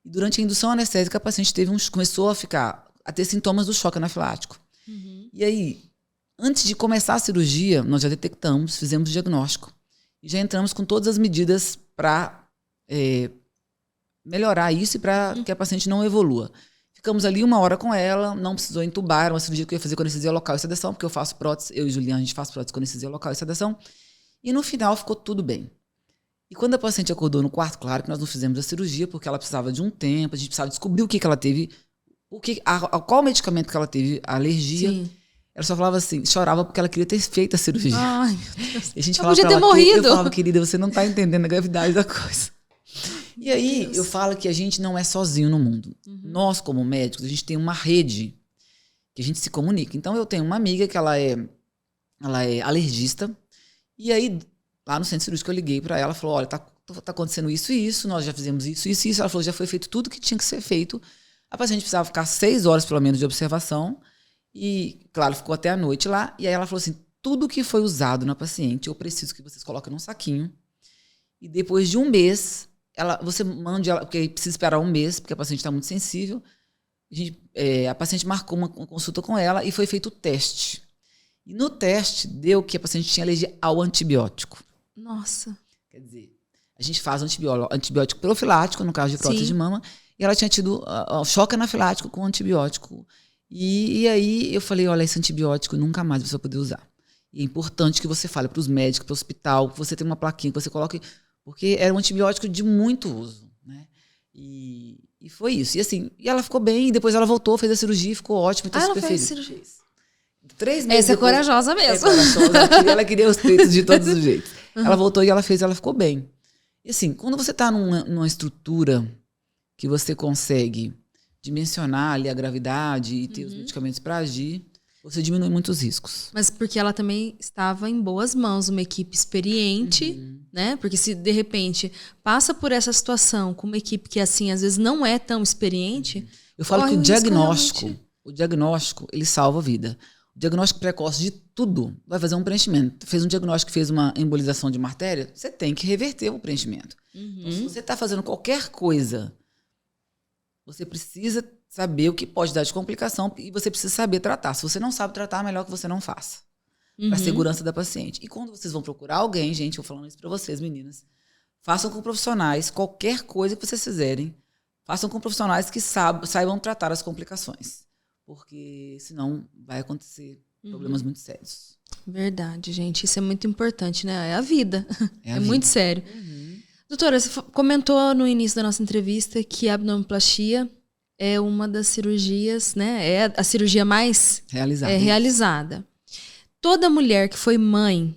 Speaker 2: E durante a indução anestésica, a paciente começou a ter sintomas do choque anafilático. E aí, antes de começar a cirurgia, nós já detectamos, fizemos o diagnóstico. E já entramos com todas as medidas para melhorar isso e para que a paciente não evolua. Ficamos ali 1 hora com ela, não precisou entubar, era uma cirurgia que eu ia fazer com anestesia local e sedação, porque eu faço prótese, eu e Juliana, a gente faz prótese com anestesia local e sedação. E no final ficou tudo bem. E quando a paciente acordou no quarto, claro que nós não fizemos a cirurgia, porque ela precisava de um tempo, a gente precisava descobrir o que ela teve, qual medicamento que ela teve a alergia. Sim. Ela só falava assim, chorava porque ela queria ter feito a cirurgia.
Speaker 1: Ai, meu Deus.
Speaker 2: E a gente
Speaker 1: falava podia ter morrido.
Speaker 2: Eu falava, querida, você não está entendendo a gravidade da coisa. E aí, eu falo que a gente não é sozinho no mundo. Nós, como médicos, a gente tem uma rede que a gente se comunica. Então, eu tenho uma amiga que ela é alergista. E aí, lá no centro cirúrgico, eu liguei para ela, falou, olha, tá acontecendo isso e isso, nós já fizemos isso e isso. Ela falou, já foi feito tudo que tinha que ser feito. A paciente precisava ficar 6 horas, pelo menos, de observação. E, claro, ficou até a noite lá. E aí ela falou assim, tudo que foi usado na paciente, eu preciso que vocês coloquem num saquinho. E depois de 1 mês, você mande ela, porque precisa esperar 1 mês, porque a paciente está muito sensível. A paciente marcou uma consulta com ela e foi feito o teste. E no teste, deu que a paciente tinha alergia ao antibiótico.
Speaker 1: Nossa.
Speaker 2: Quer dizer, a gente faz antibiótico profilático, no caso de prótese de mama, e ela tinha tido choque anafilático com antibiótico. E aí eu falei, olha, esse antibiótico nunca mais você vai poder usar. E é importante que você fale para os médicos, para o hospital, que você tenha uma plaquinha, que você coloque, porque era um antibiótico de muito uso, né? E foi isso. E assim, ela ficou bem, e depois ela voltou, fez a cirurgia, ficou ótima.
Speaker 1: Ela fez cirurgia.
Speaker 2: 3 meses
Speaker 1: Essa depois, é corajosa mesmo.
Speaker 2: Ela queria os peitos de todos os jeitos. Ela voltou e ela ficou bem. E assim, quando você está numa estrutura que você consegue dimensionar ali a gravidade e ter os medicamentos para agir, você diminui muitos riscos.
Speaker 1: Mas porque ela também estava em boas mãos, uma equipe experiente, né? Porque se de repente passa por essa situação com uma equipe que assim às vezes não é tão experiente,
Speaker 2: eu falo que o diagnóstico, ele salva a vida. O diagnóstico precoce de tudo vai fazer um preenchimento. Fez um diagnóstico, fez uma embolização de uma artéria, você tem que reverter o preenchimento. Então, se você está fazendo qualquer coisa, você precisa saber o que pode dar de complicação e você precisa saber tratar. Se você não sabe tratar, é melhor que você não faça. Para a segurança da paciente. E quando vocês vão procurar alguém, gente, eu falando isso para vocês, meninas, façam com profissionais, qualquer coisa que vocês fizerem, façam com profissionais que saibam tratar as complicações. Porque senão vai acontecer problemas muito sérios.
Speaker 1: Verdade, gente. Isso é muito importante, né? É a vida. É muito sério. Doutora, você comentou no início da nossa entrevista que a abdominoplastia é uma das cirurgias, né? É a cirurgia mais realizada. Toda mulher que foi mãe,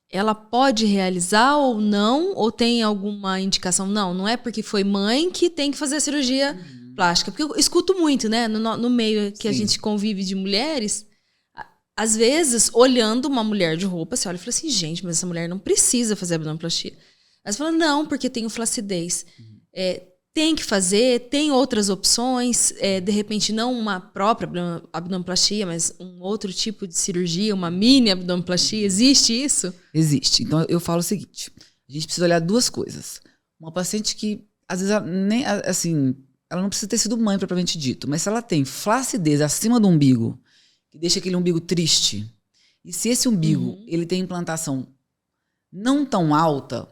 Speaker 1: ela pode realizar ou não? Ou tem alguma indicação? Não é porque foi mãe que tem que fazer a cirurgia plástica. Porque eu escuto muito, né? No meio que a gente convive de mulheres, às vezes, olhando uma mulher de roupa, você olha e fala assim, gente, mas essa mulher não precisa fazer abdominoplastia. Mas fala, não, porque tenho flacidez. Tem que fazer, tem outras opções, de repente não uma própria abdominoplastia, mas um outro tipo de cirurgia, uma mini abdominoplastia. Existe isso?
Speaker 2: Existe. Então eu falo o seguinte, a gente precisa olhar 2 coisas. Uma paciente que, às vezes, ela não precisa ter sido mãe propriamente dito, mas se ela tem flacidez acima do umbigo, que deixa aquele umbigo triste, e se esse umbigo ele tem implantação não tão alta,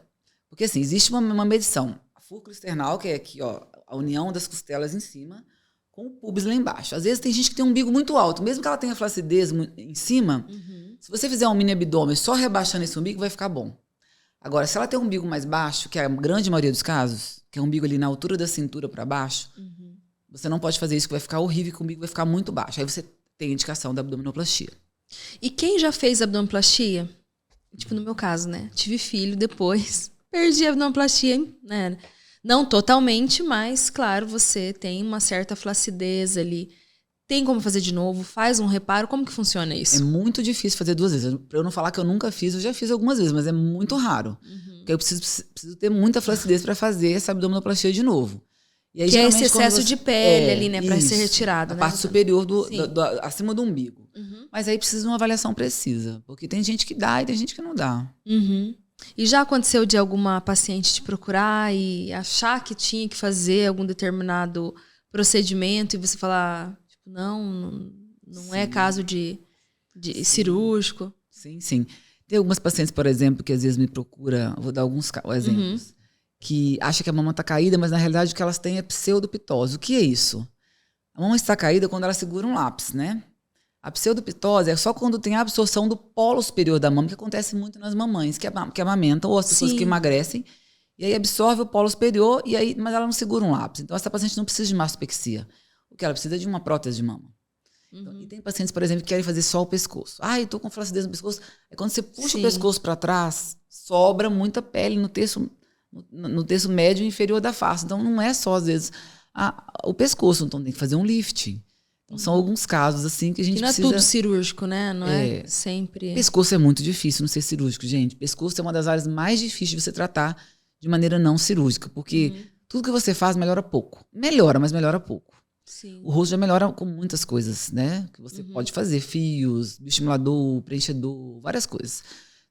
Speaker 2: porque assim, existe uma medição, a fúrcula external, que é aqui, ó, a união das costelas em cima, com o pubis lá embaixo. Às vezes tem gente que tem um umbigo muito alto, mesmo que ela tenha flacidez em cima, se você fizer um mini abdômen só rebaixando esse umbigo, vai ficar bom. Agora, se ela tem um umbigo mais baixo, que é a grande maioria dos casos, que é um umbigo ali na altura da cintura para baixo, você não pode fazer isso, que vai ficar horrível, que o umbigo vai ficar muito baixo. Aí você tem a indicação da abdominoplastia.
Speaker 1: E quem já fez abdominoplastia, tipo no meu caso, né? Tive filho depois, perdi a abdominoplastia, né? Não totalmente, mas, claro, você tem uma certa flacidez ali. Tem como fazer de novo? Faz um reparo? Como que funciona isso?
Speaker 2: É muito difícil fazer 2 vezes. Pra eu não falar que eu nunca fiz, eu já fiz algumas vezes, mas é muito raro. Porque eu preciso ter muita flacidez para fazer essa abdominoplastia de novo. E aí,
Speaker 1: que é esse excesso de pele ali, né? Para ser retirado.
Speaker 2: A
Speaker 1: né?
Speaker 2: parte superior, acima do umbigo. Mas aí precisa de uma avaliação precisa. Porque tem gente que dá e tem gente que não dá.
Speaker 1: E já aconteceu de alguma paciente te procurar e achar que tinha que fazer algum determinado procedimento e você falar, tipo, não é caso de cirúrgico?
Speaker 2: Sim. Tem algumas pacientes, por exemplo, que às vezes me procuram, vou dar alguns exemplos, que acham que a mama está caída, mas na realidade o que elas têm é pseudopitose. O que é isso? A mama está caída quando ela segura um lápis, né? A pseudopitose é só quando tem a absorção do polo superior da mama, que acontece muito nas mamães que amamentam, ou as pessoas que emagrecem, e aí absorve o polo superior, mas ela não segura um lápis. Então essa paciente não precisa de mastopexia. O que ela precisa é de uma prótese de mama. Então, e tem pacientes, por exemplo, que querem fazer só o pescoço. Eu tô com flacidez no pescoço. Aí quando você puxa o pescoço para trás, sobra muita pele no terço médio e inferior da face. Então não é só, às vezes, o pescoço. Então tem que fazer um lifting. Então, são alguns casos assim que a gente precisa...
Speaker 1: Não é tudo cirúrgico, né? Não é sempre...
Speaker 2: Pescoço é muito difícil não ser cirúrgico, gente. Pescoço é uma das áreas mais difíceis de você tratar de maneira não cirúrgica. Porque tudo que você faz melhora pouco. Melhora, mas melhora pouco.
Speaker 1: Sim.
Speaker 2: O rosto já melhora com muitas coisas, né? Que você pode fazer. Fios, bioestimulador, preenchedor, várias coisas.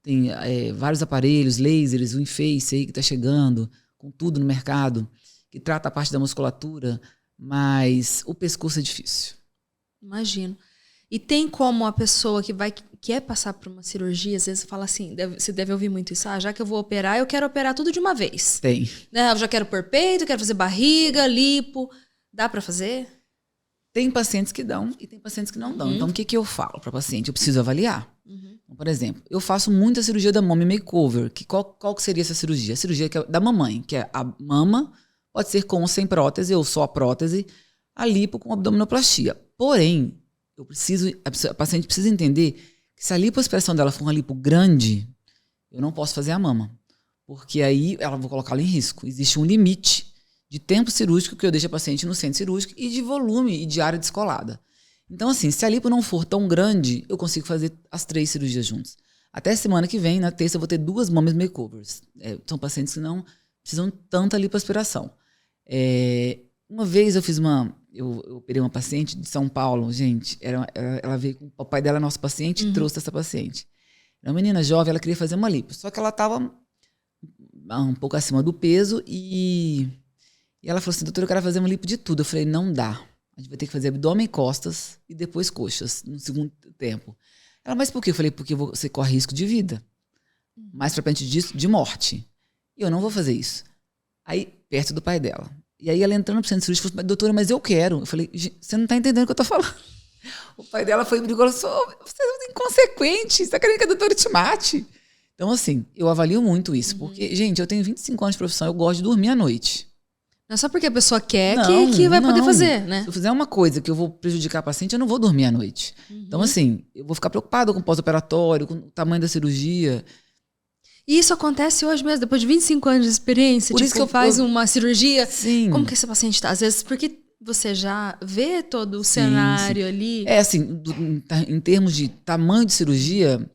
Speaker 2: Tem vários aparelhos, lasers, o InFace aí que está chegando, com tudo no mercado, que trata a parte da musculatura. Mas o pescoço é difícil.
Speaker 1: Imagino. E tem como a pessoa que quer passar por uma cirurgia, às vezes fala assim, você deve ouvir muito isso, já que eu vou operar, eu quero operar tudo de uma vez.
Speaker 2: Tem.
Speaker 1: Né? Eu já quero pôr peito, quero fazer barriga, lipo. Dá para fazer?
Speaker 2: Tem pacientes que dão e tem pacientes que não dão. Então, o que eu falo para paciente? Eu preciso avaliar. Então, por exemplo, eu faço muita cirurgia da mama makeover. Qual que seria essa cirurgia? A cirurgia da mamãe, que é a mama, pode ser com ou sem prótese, ou só a prótese, a lipo com abdominoplastia. Porém, a paciente precisa entender que se a lipoaspiração dela for uma lipo grande, eu não posso fazer a mama. Porque aí ela vou colocá-la em risco. Existe um limite de tempo cirúrgico que eu deixo a paciente no centro cirúrgico e de volume e de área descolada. Então, assim, se a lipo não for tão grande, eu consigo fazer as 3 cirurgias juntas. Até semana que vem, na terça, eu vou ter 2 mamas makeovers. São pacientes que não precisam tanta lipoaspiração. Uma vez eu operei uma paciente de São Paulo, gente, ela veio com o pai dela, nosso paciente, e trouxe essa paciente. Era uma menina jovem, ela queria fazer uma lipo, só que ela estava um pouco acima do peso e ela falou assim, doutora, eu quero fazer uma lipo de tudo. Eu falei, não dá. A gente vai ter que fazer abdômen e costas e depois coxas, no segundo tempo. Ela, mas por quê? Eu falei, porque você corre risco de vida. Mais frequente disso, de morte. E eu não vou fazer isso. Aí, perto do pai dela. E aí ela entrando pro centro cirúrgico, falou, doutora, mas eu quero. Eu falei, você não tá entendendo o que eu tô falando. O pai dela foi e brigou, você é inconsequente, você tá querendo que a doutora te mate. Então, assim, eu avalio muito isso. Porque, gente, eu tenho 25 anos de profissão, eu gosto de dormir à noite.
Speaker 1: Não é só porque a pessoa quer que vai poder fazer, né?
Speaker 2: Se eu fizer uma coisa que eu vou prejudicar a paciente, eu não vou dormir à noite. Então, assim, eu vou ficar preocupado com o pós-operatório, com o tamanho da cirurgia.
Speaker 1: E isso acontece hoje mesmo, depois de 25 anos de experiência?
Speaker 2: Por isso que
Speaker 1: faz uma cirurgia.
Speaker 2: Sim.
Speaker 1: Como que esse paciente está? Às vezes, porque você já vê todo o cenário ali.
Speaker 2: Assim, em termos de tamanho de cirurgia,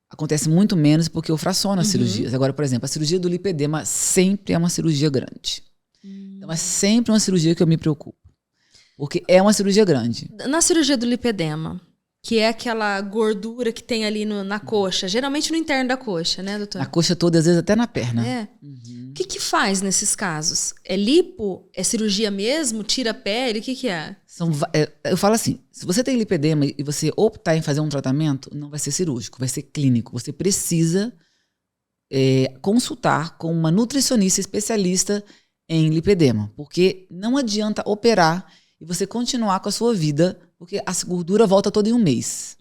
Speaker 2: acontece muito menos porque eu fraciono as cirurgias. Agora, por exemplo, a cirurgia do lipedema sempre é uma cirurgia grande. Então, é sempre uma cirurgia que eu me preocupo. Porque é uma cirurgia grande.
Speaker 1: Na cirurgia do lipedema, que é aquela gordura que tem ali na coxa, geralmente no interno da coxa, né, doutora?
Speaker 2: Na coxa toda, às vezes até na perna.
Speaker 1: O que faz nesses casos? É lipo? É cirurgia mesmo? Tira a pele? O que é?
Speaker 2: Eu falo assim, se você tem lipedema e você optar em fazer um tratamento, não vai ser cirúrgico, vai ser clínico. Você precisa consultar com uma nutricionista especialista em lipedema, porque não adianta operar e você continuar com a sua vida, porque a gordura volta toda em um mês.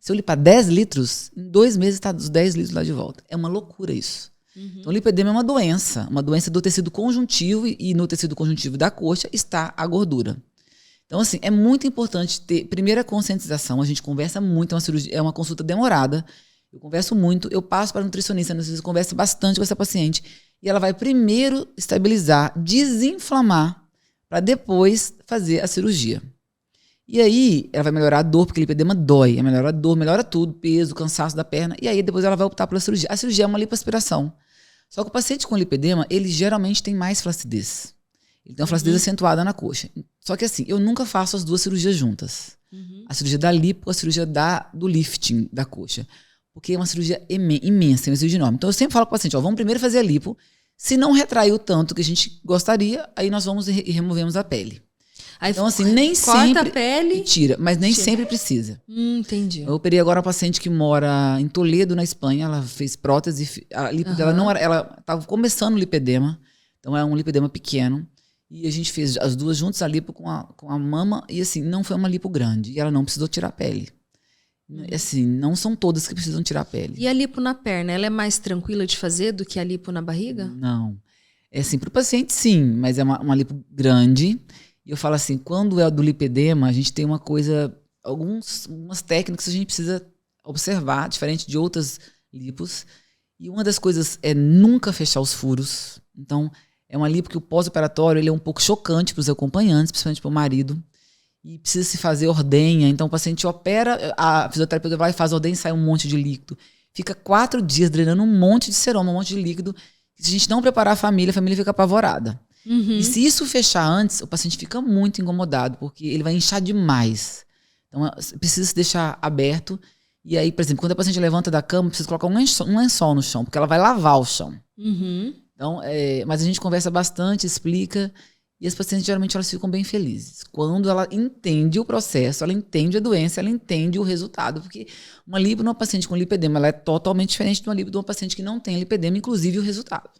Speaker 2: Se eu limpar 10 litros, em 2 meses está os 10 litros lá de volta. É uma loucura isso. Então, o lipedema é uma doença do tecido conjuntivo e no tecido conjuntivo da coxa está a gordura. Então, assim, é muito importante ter, primeiro, a conscientização. A gente conversa muito, é uma consulta demorada. Eu converso muito, eu passo para a nutricionista, eu converso bastante com essa paciente. E ela vai primeiro estabilizar, desinflamar, para depois fazer a cirurgia. E aí, ela vai melhorar a dor, porque o lipedema dói. Melhora a dor, melhora tudo, peso, cansaço da perna. E aí, depois ela vai optar pela cirurgia. A cirurgia é uma lipoaspiração. Só que o paciente com lipedema, ele geralmente tem mais flacidez. Ele tem uma flacidez acentuada na coxa. Só que assim, eu nunca faço as duas cirurgias juntas. A cirurgia da lipo, a cirurgia do lifting da coxa. Porque é uma cirurgia imensa, é uma cirurgia enorme. Então eu sempre falo com o paciente, vamos primeiro fazer a lipo. Se não retraiu tanto que a gente gostaria, aí nós vamos e removemos a pele.
Speaker 1: Aí
Speaker 2: então assim, nem
Speaker 1: corta
Speaker 2: sempre...
Speaker 1: a pele...
Speaker 2: E tira, mas nem sempre precisa.
Speaker 1: Entendi.
Speaker 2: Eu operei agora uma paciente que mora em Toledo, na Espanha. Ela fez prótese. A lipo dela não era... Ela estava começando o lipedema. Então é um lipedema pequeno. E a gente fez as duas juntas, a lipo com a mama. E assim, não foi uma lipo grande. E ela não precisou tirar a pele. Assim, não são todas que precisam tirar a pele.
Speaker 1: E a lipo na perna, ela é mais tranquila de fazer do que a lipo na barriga?
Speaker 2: Não. É assim, para o paciente sim, mas é uma lipo grande. E eu falo assim, quando é do lipedema, a gente tem uma coisa, algumas técnicas que a gente precisa observar, diferente de outras lipos. E uma das coisas é nunca fechar os furos. Então, é uma lipo que o pós-operatório ele é um pouco chocante para os acompanhantes, principalmente para o marido. E precisa se fazer ordenha. Então, o paciente opera, a fisioterapeuta vai e faz ordenha e sai um monte de líquido. Fica 4 dias drenando um monte de seroma, um monte de líquido. Se a gente não preparar a família fica apavorada. E se isso fechar antes, o paciente fica muito incomodado, porque ele vai inchar demais. Então, precisa se deixar aberto. E aí, por exemplo, quando a paciente levanta da cama, precisa colocar um lençol no chão, porque ela vai lavar o chão. Então, mas a gente conversa bastante, explica, e as pacientes geralmente elas ficam bem felizes. Quando ela entende o processo, ela entende a doença, ela entende o resultado. Porque uma lipo numa paciente com lipedema, ela é totalmente diferente de uma lipo de uma paciente que não tem lipedema, inclusive o resultado.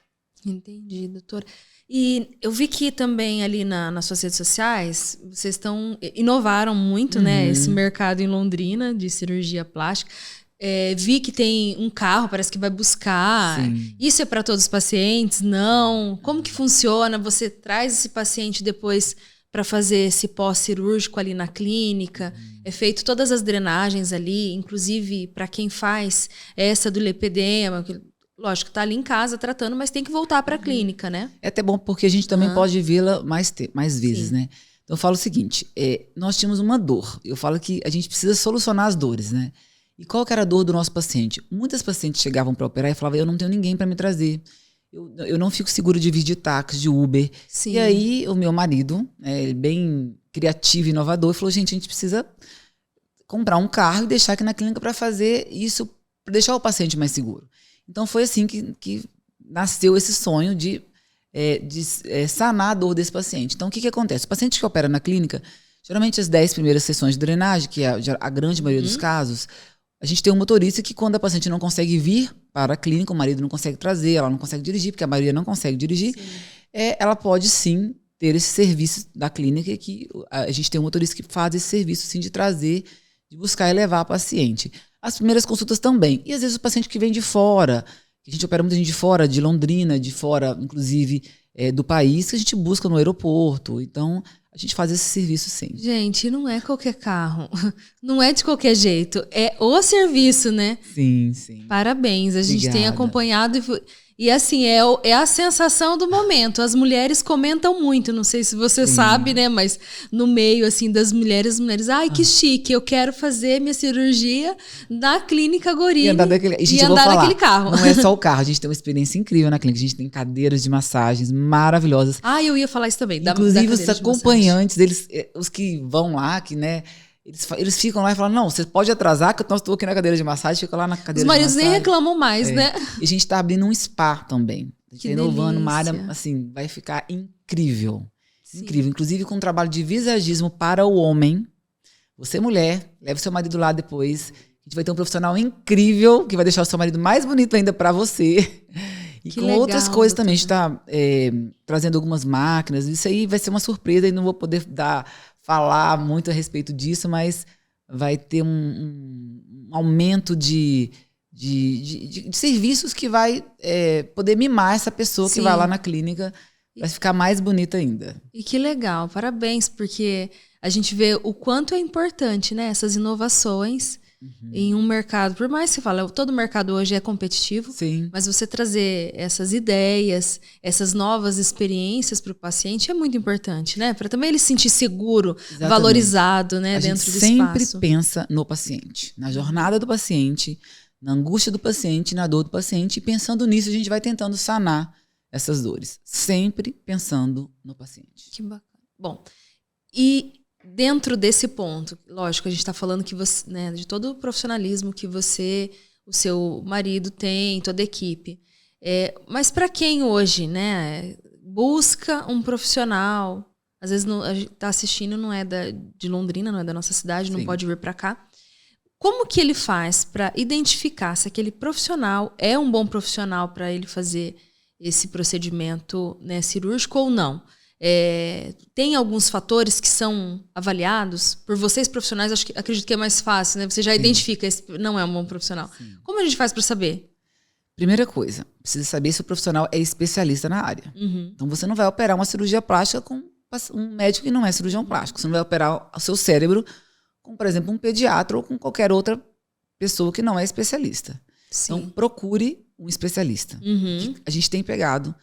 Speaker 1: Entendi, doutora. E eu vi que também ali nas suas redes sociais, vocês inovaram muito, né? Esse mercado em Londrina de cirurgia plástica. Vi que tem um carro, parece que vai buscar.
Speaker 2: Sim.
Speaker 1: Isso é para todos os pacientes? Não. Como que funciona? Você traz esse paciente depois para fazer esse pós-cirúrgico ali na clínica? É feito todas as drenagens ali, inclusive para quem faz essa do lipedema, lógico, tá ali em casa tratando, mas tem que voltar para a clínica, né?
Speaker 2: É até bom porque a gente também pode vê-la mais vezes,
Speaker 1: Sim.
Speaker 2: né? Então eu falo o seguinte, nós tínhamos uma dor. Eu falo que a gente precisa solucionar as dores, né? E qual que era a dor do nosso paciente? Muitas pacientes chegavam para operar e falavam, eu não tenho ninguém para me trazer. Eu não fico seguro de vir de táxi, de Uber.
Speaker 1: Sim.
Speaker 2: E aí o meu marido, bem criativo e inovador, falou, gente, a gente precisa comprar um carro e deixar aqui na clínica para fazer isso, para deixar o paciente mais seguro. Então foi assim que nasceu esse sonho de sanar a dor desse paciente. Então o que acontece? O paciente que opera na clínica, geralmente as 10 primeiras sessões de drenagem, que é a grande maioria dos casos, a gente tem um motorista que quando a paciente não consegue vir para a clínica, o marido não consegue trazer, ela não consegue dirigir, porque a maioria não consegue dirigir, ela pode sim ter esse serviço da clínica, que a gente tem um motorista que faz esse serviço sim de trazer, de buscar e levar a paciente. As primeiras consultas também. E às vezes o paciente que vem de fora, a gente opera muita gente de fora, de Londrina, de fora, inclusive, do país, que a gente busca no aeroporto. Então, a gente faz esse serviço sim.
Speaker 1: Gente, não é qualquer carro. Não é de qualquer jeito. É o serviço, né?
Speaker 2: Sim, sim.
Speaker 1: Parabéns. A gente tem
Speaker 2: Obrigada.
Speaker 1: acompanhado e assim, é a sensação do momento. As mulheres comentam muito, não sei se você sabe, né? Mas no meio, assim, das mulheres, as mulheres, ai, que chique, eu quero fazer minha cirurgia na clínica Gorini.
Speaker 2: E andar naquele
Speaker 1: carro.
Speaker 2: Não é só o carro, a gente tem uma experiência incrível na clínica. A gente tem cadeiras de massagens maravilhosas.
Speaker 1: Ah, eu ia falar isso também.
Speaker 2: Inclusive, os acompanhantes, os que vão lá, que, né? Eles ficam lá e falam, não, você pode atrasar, que eu estou aqui na cadeira de massagem, fica lá na cadeira de massagem.
Speaker 1: Os maridos nem reclamam mais, né?
Speaker 2: E a gente está abrindo um spa também. A gente
Speaker 1: Que
Speaker 2: está inovando uma
Speaker 1: delícia.
Speaker 2: área, assim, vai ficar incrível.
Speaker 1: Sim.
Speaker 2: Incrível. Inclusive com um trabalho de visagismo para o homem. Você, mulher, leve seu marido lá depois. A gente vai ter um profissional incrível, que vai deixar o seu marido mais bonito ainda para você. E
Speaker 1: Que
Speaker 2: com
Speaker 1: legal,
Speaker 2: outras coisas também. A gente
Speaker 1: doutora.
Speaker 2: está trazendo algumas máquinas. Isso aí vai ser uma surpresa e não vou poder falar muito a respeito disso, mas vai ter um aumento de serviços que vai poder mimar essa pessoa
Speaker 1: Sim.
Speaker 2: que vai lá na clínica, vai ficar mais bonita ainda.
Speaker 1: E que legal, parabéns, porque a gente vê o quanto é importante, né, essas inovações em um mercado, por mais que você fale, todo mercado hoje é competitivo,
Speaker 2: Sim.
Speaker 1: mas você trazer essas ideias, essas novas experiências para o paciente é muito importante, né? Para também ele se sentir seguro,
Speaker 2: Exatamente.
Speaker 1: valorizado, né, dentro do espaço.
Speaker 2: A gente sempre pensa no paciente, na jornada do paciente, na angústia do paciente, na dor do paciente, e pensando nisso a gente vai tentando sanar essas dores, sempre pensando no paciente.
Speaker 1: Que bacana. Bom, e dentro desse ponto, lógico, a gente está falando que você, né, de todo o profissionalismo que você, o seu marido tem, toda a equipe. Mas para quem hoje, né, busca um profissional, às vezes a gente está assistindo, não é de Londrina, não é da nossa cidade, não
Speaker 2: Sim.
Speaker 1: pode vir para cá. Como que ele faz para identificar se aquele profissional é um bom profissional para ele fazer esse procedimento, né, cirúrgico ou não? Tem alguns fatores que são avaliados por vocês profissionais, acredito que é mais fácil, né? Você já identifica, esse não é um bom profissional. Sim. Como a gente faz para saber?
Speaker 2: Primeira coisa, precisa saber se o profissional é especialista na área. Então você não vai operar uma cirurgia plástica com um médico que não é cirurgião plástico. Você não vai operar o seu cérebro com, por exemplo, um pediatra ou com qualquer outra pessoa que não é especialista. Sim. Então procure um especialista. A gente tem pegado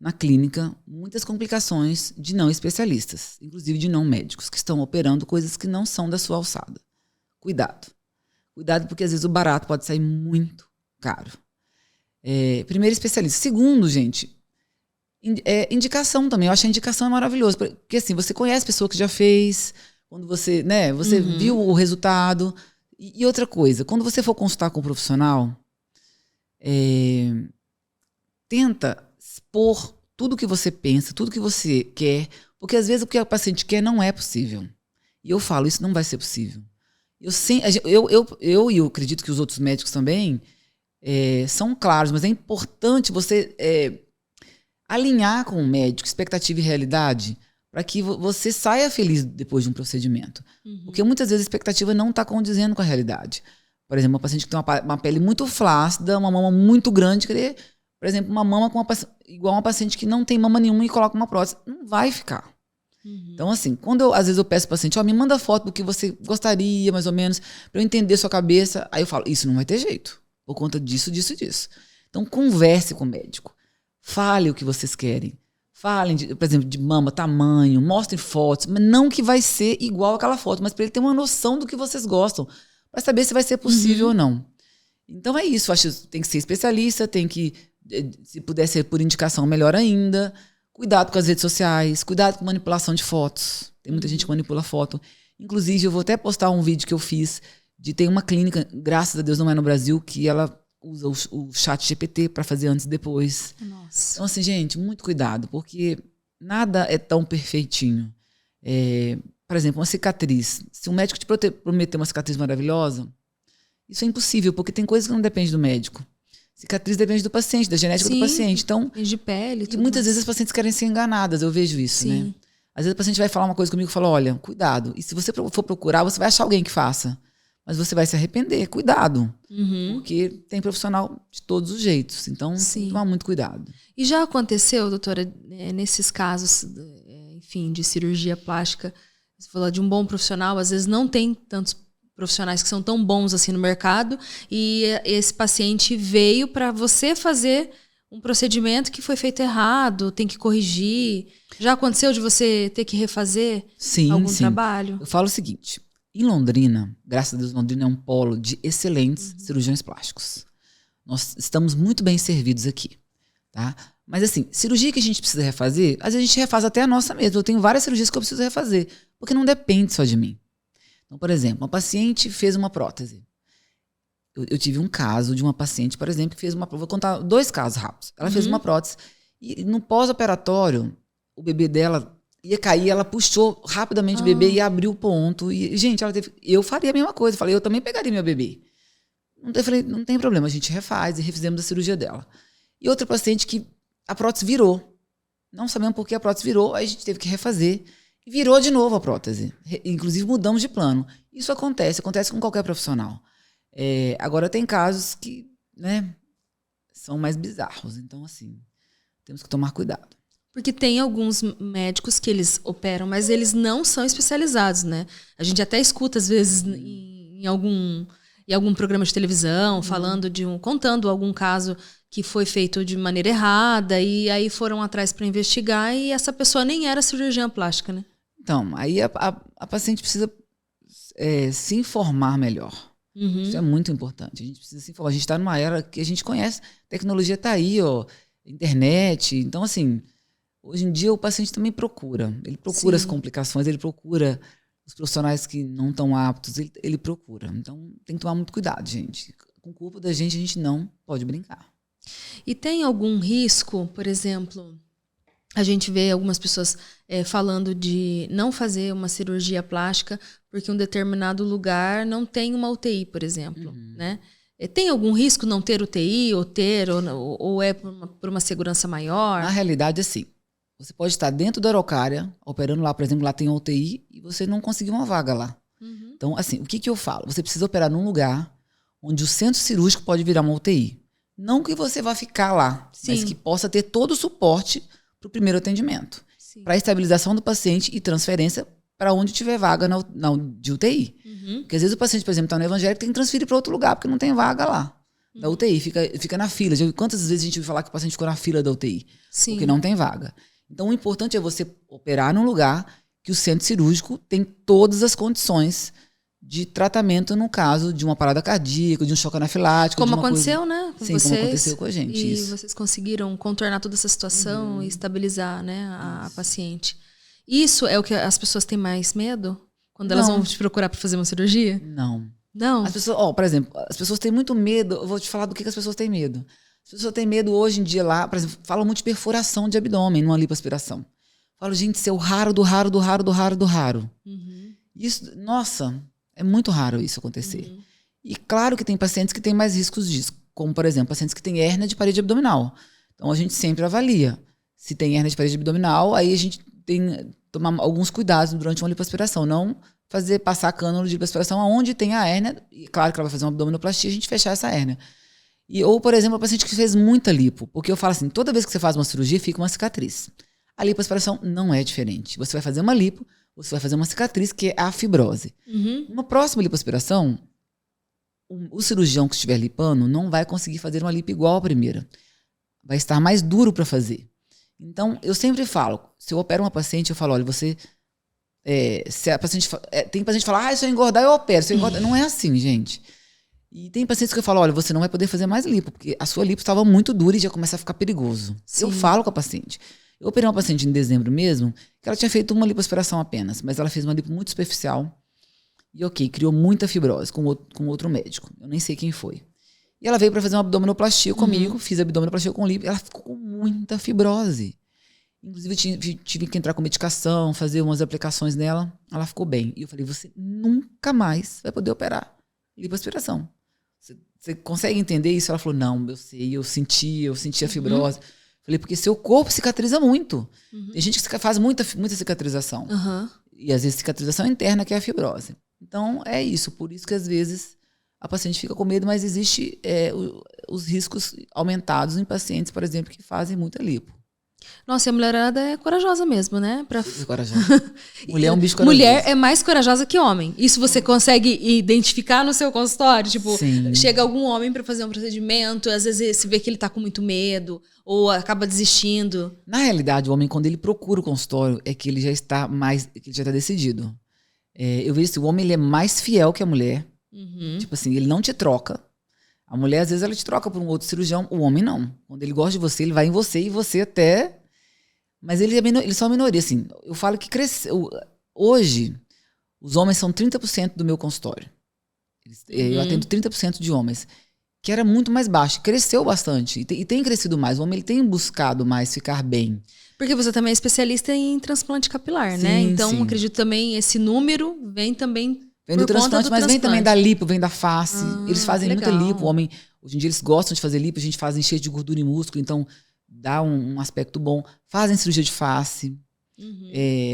Speaker 2: na clínica muitas complicações de não especialistas, inclusive de não médicos, que estão operando coisas que não são da sua alçada. Cuidado. Cuidado, porque às vezes o barato pode sair muito caro. Primeiro, especialista. Segundo, gente, indicação também. Eu acho que a indicação é maravilhosa, porque assim, você conhece a pessoa que já fez, quando você, né, você viu o resultado. E outra coisa, quando você for consultar com um profissional, tenta expor tudo que você pensa, tudo que você quer, porque às vezes o que o paciente quer não é possível. E eu falo, isso não vai ser possível. Eu acredito que os outros médicos também são claros, mas é importante você alinhar com o médico expectativa e realidade para que você saia feliz depois de um procedimento. Porque muitas vezes a expectativa não está condizendo com a realidade. Por exemplo, uma paciente que tem uma pele muito flácida, uma mama muito grande, querer, por exemplo, uma mama igual uma paciente que não tem mama nenhuma e coloca uma prótese. Não vai ficar. Então, assim, às vezes eu peço ao paciente, me manda foto do que você gostaria, mais ou menos, para eu entender sua cabeça. Aí eu falo, isso não vai ter jeito, por conta disso, disso e disso. Então, converse com o médico. Fale o que vocês querem. Falem, por exemplo, de mama, tamanho, mostrem fotos, mas não que vai ser igual aquela foto, mas para ele ter uma noção do que vocês gostam, para saber se vai ser possível ou não. Então é isso, acho que tem que ser especialista, tem que, se puder ser por indicação, melhor ainda. Cuidado com as redes sociais, cuidado com manipulação de fotos. Tem muita gente que manipula foto. Inclusive, eu vou até postar um vídeo que eu fiz tem uma clínica, graças a Deus não é no Brasil, que ela usa o chat GPT para fazer antes e depois.
Speaker 1: Nossa.
Speaker 2: Então, assim, gente, muito cuidado, porque nada é tão perfeitinho. Por exemplo, uma cicatriz. Se um médico te prometer uma cicatriz maravilhosa, isso é impossível, porque tem coisas que não dependem do médico. Cicatriz depende do paciente, da genética do paciente. Então,
Speaker 1: de pele, tudo
Speaker 2: e muitas
Speaker 1: mais.
Speaker 2: vezes as pacientes querem ser enganadas, eu vejo isso, né? Às vezes o paciente vai falar uma coisa comigo e fala, olha, cuidado. E se você for procurar, você vai achar alguém que faça. Mas você vai se arrepender, cuidado. Porque tem profissional de todos os jeitos. Então, tem que tomar muito cuidado.
Speaker 1: E já aconteceu, doutora, nesses casos, enfim, de cirurgia plástica, você falou de um bom profissional, às vezes não tem tantos profissionais que são tão bons assim no mercado, e esse paciente veio para você fazer um procedimento que foi feito errado, tem que corrigir. Já aconteceu de você ter que refazer algum trabalho?
Speaker 2: Eu falo o seguinte, em Londrina, graças a Deus, Londrina é um polo de excelentes cirurgiões plásticos. Nós estamos muito bem servidos aqui, tá? Mas assim, cirurgia que a gente precisa refazer, às vezes a gente refaz até a nossa mesmo. Eu tenho várias cirurgias que eu preciso refazer, porque não depende só de mim. Então, por exemplo, uma paciente fez uma prótese. Eu tive um caso de uma paciente, por exemplo, que fez uma... Vou contar 2 casos rápidos. Ela fez uma prótese e no pós-operatório, o bebê dela ia cair, ela puxou rapidamente o bebê e abriu o ponto. E, gente, eu faria a mesma coisa. Falei, eu também pegaria meu bebê. Eu falei, não tem problema, a gente refaz e refizemos a cirurgia dela. E outra paciente que a prótese virou. Não sabemos por que a prótese virou, aí a gente teve que refazer. E virou de novo a prótese. Inclusive mudamos de plano. Isso acontece com qualquer profissional. Agora tem casos que, né, são mais bizarros. Então, assim, temos que tomar cuidado.
Speaker 1: Porque tem alguns médicos que eles operam, mas eles não são especializados, né? A gente até escuta, às vezes, em algum em algum programa de televisão, falando contando algum caso que foi feito de maneira errada, e aí foram atrás para investigar, e essa pessoa nem era cirurgiã plástica, né?
Speaker 2: Então, aí a paciente precisa se informar melhor. Isso é muito importante. A gente precisa se informar. A gente está numa era que a gente conhece, a tecnologia está aí, ó, internet. Então, assim, hoje em dia o paciente também procura. Ele procura as complicações, ele procura os profissionais que não estão aptos, ele procura. Então, tem que tomar muito cuidado, gente. Com o corpo da gente, a gente não pode brincar.
Speaker 1: E tem algum risco, por exemplo, a gente vê algumas pessoas falando de não fazer uma cirurgia plástica porque um determinado lugar não tem uma UTI, por exemplo, né? Tem algum risco não ter UTI ou é por uma segurança maior?
Speaker 2: Na realidade, assim, você pode estar dentro da Araucária, operando lá, por exemplo, lá tem uma UTI e você não conseguir uma vaga lá. Então, assim, o que eu falo? Você precisa operar num lugar onde o centro cirúrgico pode virar uma UTI. Não que você vá ficar lá, mas que possa ter todo o suporte para o primeiro atendimento. Para a estabilização do paciente e transferência para onde tiver vaga de UTI. Porque às vezes o paciente, por exemplo, está no evangélico, tem que transferir para outro lugar, porque não tem vaga lá. Da UTI, fica na fila. Quantas vezes a gente ouviu falar que o paciente ficou na fila da UTI? Porque não tem vaga. Então o importante é você operar num lugar que o centro cirúrgico tem todas as condições de tratamento no caso de uma parada cardíaca, de um choque anafilático.
Speaker 1: Como aconteceu, né?
Speaker 2: Com vocês, como aconteceu com a gente.
Speaker 1: E vocês conseguiram contornar toda essa situação e estabilizar, né, a paciente. Isso é o que as pessoas têm mais medo? Quando elas vão te procurar para fazer uma cirurgia?
Speaker 2: Não.
Speaker 1: Não?
Speaker 2: As pessoas, por exemplo, as pessoas têm muito medo. Eu vou te falar do que as pessoas têm medo. As pessoas têm medo hoje em dia lá, por exemplo, falam muito de perfuração de abdômen numa lipoaspiração. Falam, gente, isso é o raro do raro do raro do raro do raro. Isso, nossa, é muito raro isso acontecer. E claro que tem pacientes que têm mais riscos disso, como, por exemplo, pacientes que têm hérnia de parede abdominal. Então, a gente sempre avalia. Se tem hérnia de parede abdominal, aí a gente tem que tomar alguns cuidados durante uma lipoaspiração. Não passar cânula de lipoaspiração aonde tem a hérnia. E claro que ela vai fazer uma abdominoplastia e a gente fechar essa hérnia. Ou, por exemplo, a paciente que fez muita lipo. Porque eu falo assim, toda vez que você faz uma cirurgia, fica uma cicatriz. A lipoaspiração não é diferente. Você vai fazer uma lipo, você vai fazer uma cicatriz, que é a fibrose. Uma próxima lipoaspiração, o cirurgião que estiver lipando não vai conseguir fazer uma lipo igual à primeira. Vai estar mais duro para fazer. Então, eu sempre falo, se eu opero uma paciente, eu falo, olha, você... se a paciente, tem paciente que fala, se eu engordar, eu opero. Se eu engordar, não é assim, gente. E tem pacientes que eu falo, olha, você não vai poder fazer mais lipo, porque a sua lipo estava muito dura e já começa a ficar perigoso. Eu falo com a paciente. Eu operei uma paciente em dezembro mesmo, que ela tinha feito uma lipoaspiração apenas, mas ela fez uma lipo muito superficial. E criou muita fibrose com outro médico. Eu nem sei quem foi. E ela veio para fazer uma abdominoplastia comigo, fiz a abdominoplastia com lipo, e ela ficou com muita fibrose. Inclusive, tive que entrar com medicação, fazer umas aplicações nela. Ela ficou bem. E eu falei, você nunca mais vai poder operar lipoaspiração. Você consegue entender isso? Ela falou, não, eu sei, eu senti a fibrose. Falei, porque seu corpo cicatriza muito. Tem gente que faz muita cicatrização. E às vezes cicatrização interna, que é a fibrose. Então, é isso. Por isso que às vezes a paciente fica com medo, mas existe os riscos aumentados em pacientes, por exemplo, que fazem muita lipo.
Speaker 1: Nossa, e a mulherada é corajosa mesmo, né?
Speaker 2: Corajosa. Mulher é um bicho corajoso.
Speaker 1: Mulher é mais corajosa que homem. Isso você consegue identificar no seu consultório? Tipo, chega algum homem para fazer um procedimento, às vezes você vê que ele tá com muito medo, ou acaba desistindo.
Speaker 2: Na realidade, o homem, quando ele procura o consultório, é que ele já está decidido. Eu vejo que o homem ele é mais fiel que a mulher. Tipo assim, ele não te troca. A mulher, às vezes, ela te troca por um outro cirurgião. O homem, não. Quando ele gosta de você, ele vai em você e você até... Mas eles são a minoria, assim. Eu falo que hoje, os homens são 30% do meu consultório. Eu atendo 30% de homens. Que era muito mais baixo. Cresceu bastante. E tem crescido mais. O homem ele tem buscado mais ficar bem.
Speaker 1: Porque você também é especialista em transplante capilar, né? Então, acredito também, esse número vem também...
Speaker 2: Vem do transplante, mas vem também da lipo, vem da face. Eles fazem muita lipo. O homem, hoje em dia, eles gostam de fazer lipo. A gente faz encher de gordura e músculo, então dá um aspecto bom. Fazem cirurgia de face.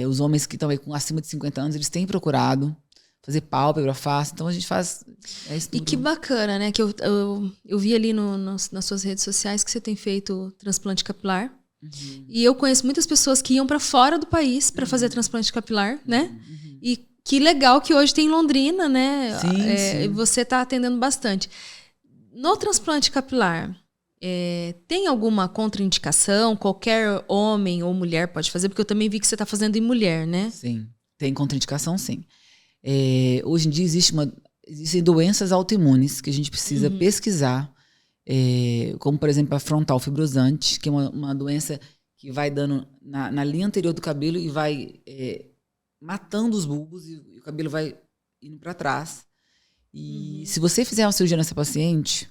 Speaker 2: Os homens que estão aí com acima de 50 anos, eles têm procurado fazer pálpebra, face. Então a gente faz...
Speaker 1: E que bacana, né? Que eu vi ali nas suas redes sociais que você tem feito transplante capilar. E eu conheço muitas pessoas que iam para fora do país para fazer transplante capilar, né? E que legal que hoje tem em Londrina, né?
Speaker 2: Sim,
Speaker 1: E você está atendendo bastante. No transplante capilar, tem alguma contraindicação? Qualquer homem ou mulher pode fazer? Porque eu também vi que você está fazendo em mulher, né?
Speaker 2: Sim, tem contraindicação, sim. Hoje em dia existem doenças autoimunes que a gente precisa pesquisar, como, por exemplo, a frontal fibrosante, que é uma doença que vai dando na linha anterior do cabelo e vai matando os bulbos e o cabelo vai indo para trás. E se você fizer uma cirurgia nessa paciente,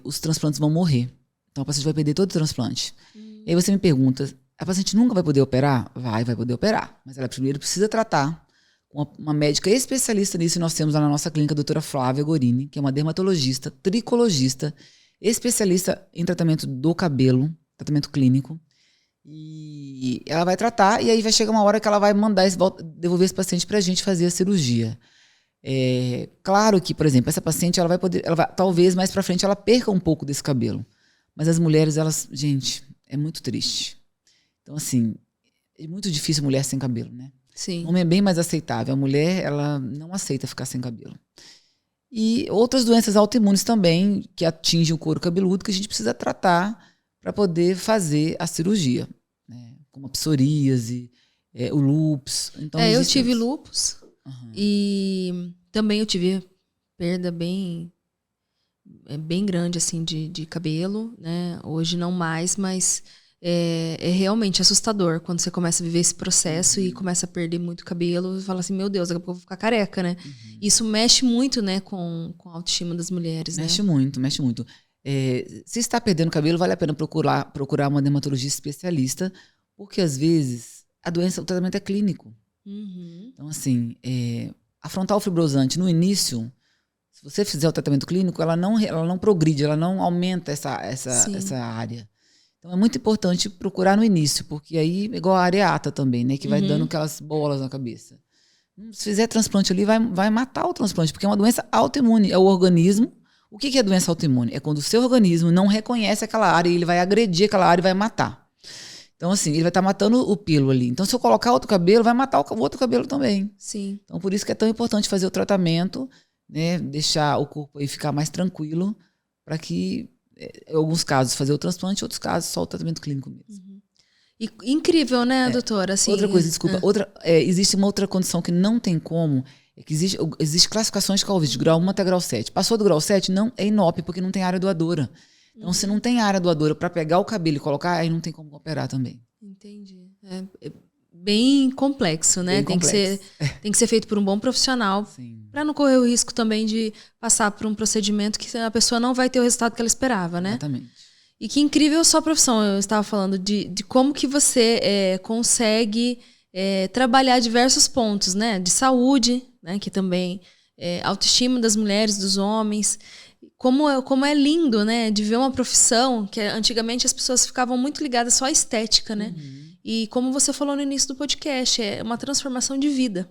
Speaker 2: os transplantes vão morrer. Então a paciente vai perder todo o transplante. E aí você me pergunta, a paciente nunca vai poder operar? Vai poder operar. Mas ela primeiro precisa tratar com uma médica especialista nisso. E nós temos lá na nossa clínica a doutora Flávia Gorini, que é uma dermatologista, tricologista, especialista em tratamento do cabelo, tratamento clínico. E ela vai tratar e aí vai chegar uma hora que ela vai mandar devolver esse paciente pra gente fazer a cirurgia. Claro que, por exemplo, essa paciente talvez mais pra frente ela perca um pouco desse cabelo. Mas as mulheres, gente, é muito triste. Então, assim, é muito difícil mulher sem cabelo, né?
Speaker 1: Sim.
Speaker 2: O homem é bem mais aceitável. A mulher, ela não aceita ficar sem cabelo. E outras doenças autoimunes também, que atingem o couro cabeludo, que a gente precisa tratar para poder fazer a cirurgia, né? Como a psoríase, o lúpus. Então,
Speaker 1: eu tive lúpus e também eu tive perda bem grande assim de cabelo, né? Hoje não mais, mas é realmente assustador quando você começa a viver esse processo e começa a perder muito cabelo e fala assim, meu Deus, daqui a pouco eu vou ficar careca, né? Isso mexe muito, né, com a autoestima das mulheres,
Speaker 2: mexe
Speaker 1: né?
Speaker 2: Mexe muito. Se está perdendo cabelo, vale a pena procurar uma dermatologista especialista, porque às vezes o tratamento é clínico. Então, assim, a frontal fibrosante, no início, se você fizer o tratamento clínico, ela não progride, ela não aumenta essa área. Então, é muito importante procurar no início, porque aí, igual a areata também, né, que vai dando aquelas bolas na cabeça. Se fizer transplante ali, vai matar o transplante, porque é uma doença autoimune, é o organismo. O que é doença autoimune? É quando o seu organismo não reconhece aquela área e ele vai agredir aquela área e vai matar. Então, assim, ele vai estar matando o pelo ali. Então, se eu colocar outro cabelo, vai matar o outro cabelo também.
Speaker 1: Sim.
Speaker 2: Então, por isso que é tão importante fazer o tratamento, né? Deixar o corpo aí ficar mais tranquilo, para que, em alguns casos, fazer o transplante, em outros casos, só o tratamento clínico mesmo.
Speaker 1: E, incrível, né, doutora? Assim,
Speaker 2: outra coisa, desculpa. Existe uma outra condição que não tem como, é que existe classificações de calvície, de grau 1 até grau 7. Passou do grau 7, não é inópio, porque não tem área doadora. Então, se não tem área doadora para pegar o cabelo e colocar, aí não tem como operar também.
Speaker 1: Entendi. É bem complexo, né?
Speaker 2: Bem complexo.
Speaker 1: Tem que ser feito por um bom profissional, para não correr o risco também de passar por um procedimento que a pessoa não vai ter o resultado que ela esperava, né?
Speaker 2: Exatamente.
Speaker 1: E que incrível a sua profissão. Eu estava falando de como que você consegue trabalhar diversos pontos, né? De saúde, né? Que também autoestima das mulheres, dos homens. Como é lindo, né? De ver uma profissão que antigamente as pessoas ficavam muito ligadas só à estética, né? E como você falou no início do podcast, é uma transformação de vida.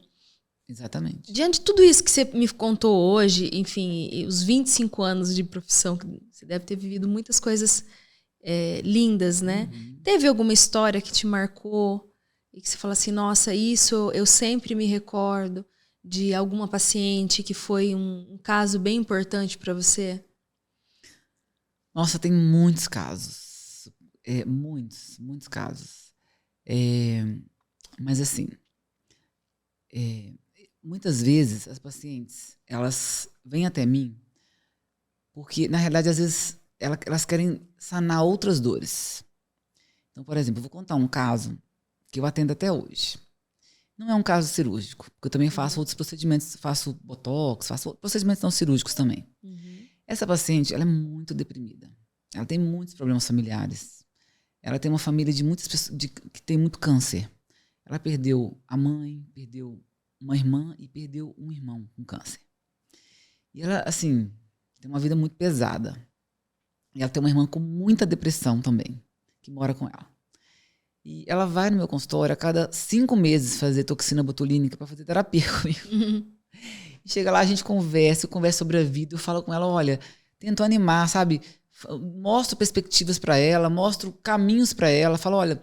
Speaker 2: Exatamente.
Speaker 1: Diante de tudo isso que você me contou hoje, enfim, os 25 anos de profissão, que você deve ter vivido muitas coisas lindas, né? Teve alguma história que te marcou e que você fala assim, nossa, isso eu sempre me recordo de alguma paciente que foi um caso bem importante para você?
Speaker 2: Nossa, tem muitos casos. Muitos casos. Mas assim, muitas vezes as pacientes, elas vêm até mim porque, na realidade, às vezes elas querem sanar outras dores. Então, por exemplo, eu vou contar um caso que eu atendo até hoje. Não é um caso cirúrgico, porque eu também faço outros procedimentos, faço botox, faço procedimentos não cirúrgicos também. Essa paciente, ela é muito deprimida. Ela tem muitos problemas familiares. Ela tem uma família de muitas pessoas que tem muito câncer. Ela perdeu a mãe, perdeu uma irmã e perdeu um irmão com câncer. E ela, assim, tem uma vida muito pesada. E ela tem uma irmã com muita depressão também, que mora com ela. E ela vai no meu consultório a cada 5 meses fazer toxina botulínica para fazer terapia comigo. E chega lá, a gente conversa sobre a vida, eu falo com ela, olha, tento animar, sabe? Mostro perspectivas para ela, mostro caminhos para ela, falo, olha,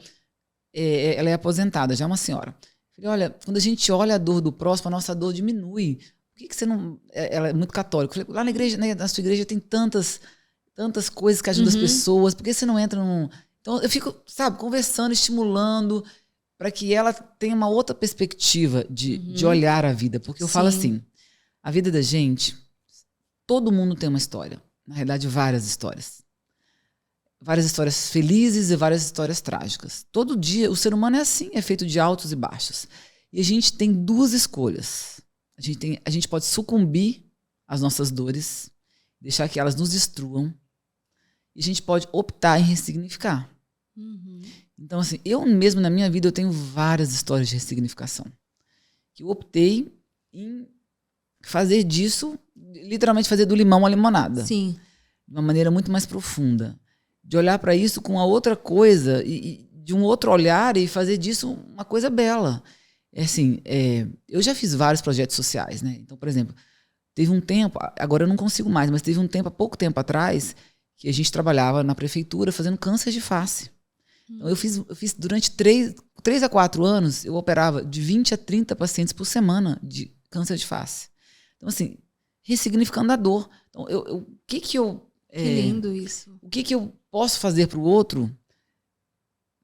Speaker 2: ela é aposentada, já é uma senhora. Falei, olha, quando a gente olha a dor do próximo, a nossa dor diminui. Por que você não... Ela é muito católica. Falei, lá na igreja, né, na sua igreja tem tantas coisas que ajudam as pessoas. Por que você não entra num... Então eu fico, sabe, conversando, estimulando para que ela tenha uma outra perspectiva de olhar a vida. Porque eu falo assim, a vida da gente, todo mundo tem uma história. Na realidade, várias histórias. Várias histórias felizes e várias histórias trágicas. Todo dia, o ser humano é assim, é feito de altos e baixos. E a gente tem duas escolhas. A gente pode sucumbir às nossas dores, deixar que elas nos destruam, e a gente pode optar em ressignificar. Então, assim, eu mesmo na minha vida eu tenho várias histórias de ressignificação. Que eu optei em fazer disso, literalmente fazer do limão a limonada.
Speaker 1: Sim.
Speaker 2: De uma maneira muito mais profunda. De olhar para isso com uma outra coisa, e de um outro olhar e fazer disso uma coisa bela. Eu já fiz vários projetos sociais, né? Então, por exemplo, teve um tempo, agora eu não consigo mais, mas teve um tempo, há pouco tempo atrás, que a gente trabalhava na prefeitura fazendo câncer de face. Então, eu fiz durante 3 a 4 anos, eu operava de 20 a 30 pacientes por semana de câncer de face. Então, assim, ressignificando a dor. Então, que
Speaker 1: lindo isso.
Speaker 2: O que eu posso fazer para o outro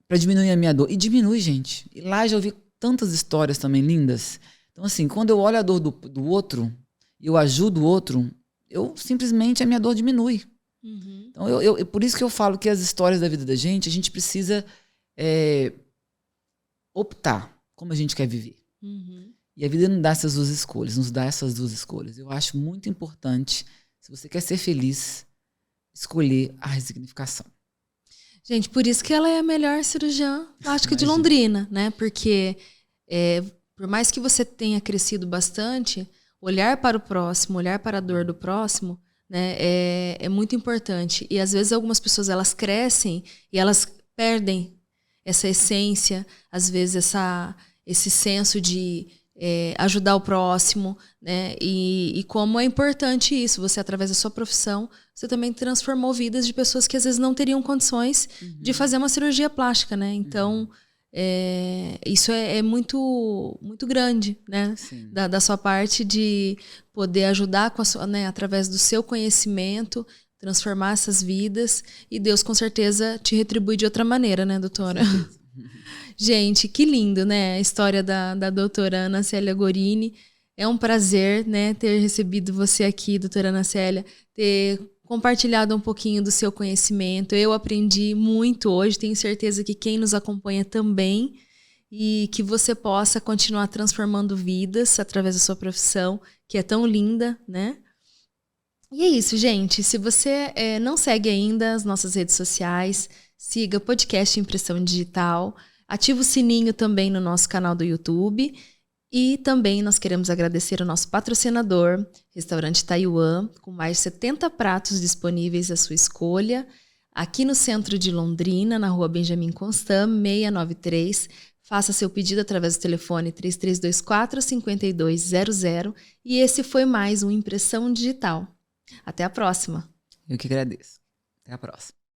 Speaker 2: para diminuir a minha dor? E diminui, gente. E lá já ouvi tantas histórias também lindas. Então, assim, quando eu olho a dor do outro, e eu ajudo o outro, simplesmente a minha dor diminui. Então, por isso que eu falo que as histórias da vida da gente, a gente precisa optar como a gente quer viver. E a vida nos dá essas duas escolhas, Eu acho muito importante, se você quer ser feliz, escolher a ressignificação.
Speaker 1: Gente, por isso que ela é a melhor cirurgiã plástica de Londrina, né? Porque por mais que você tenha crescido bastante, olhar para o próximo, olhar para a dor do próximo, né, é muito importante. E às vezes algumas pessoas elas crescem e elas perdem essa essência, às vezes esse senso de ajudar o próximo, né? E como é importante isso, você através da sua profissão, você também transformou vidas de pessoas que às vezes não teriam condições de fazer uma cirurgia plástica, né? Então isso é muito, muito grande, né? Da sua parte de poder ajudar com né, através do seu conhecimento, transformar essas vidas, e Deus com certeza te retribui de outra maneira, né, doutora? Gente, que lindo, né? A história da doutora Ana Célia Gorini. É um prazer, né, ter recebido você aqui, doutora Ana Célia, ter compartilhado um pouquinho do seu conhecimento. Eu aprendi muito hoje, tenho certeza que quem nos acompanha também, e que você possa continuar transformando vidas através da sua profissão, que é tão linda, né? E é isso, gente. Se você não segue ainda as nossas redes sociais, siga o podcast Impressão Digital, ativa o sininho também no nosso canal do YouTube. E também nós queremos agradecer ao nosso patrocinador, Restaurante Taiwan, com mais de 70 pratos disponíveis à sua escolha, aqui no centro de Londrina, na rua Benjamin Constant, 693. Faça seu pedido através do telefone 3324-5200. E esse foi mais um Impressão Digital. Até a próxima.
Speaker 2: Eu que agradeço. Até a próxima.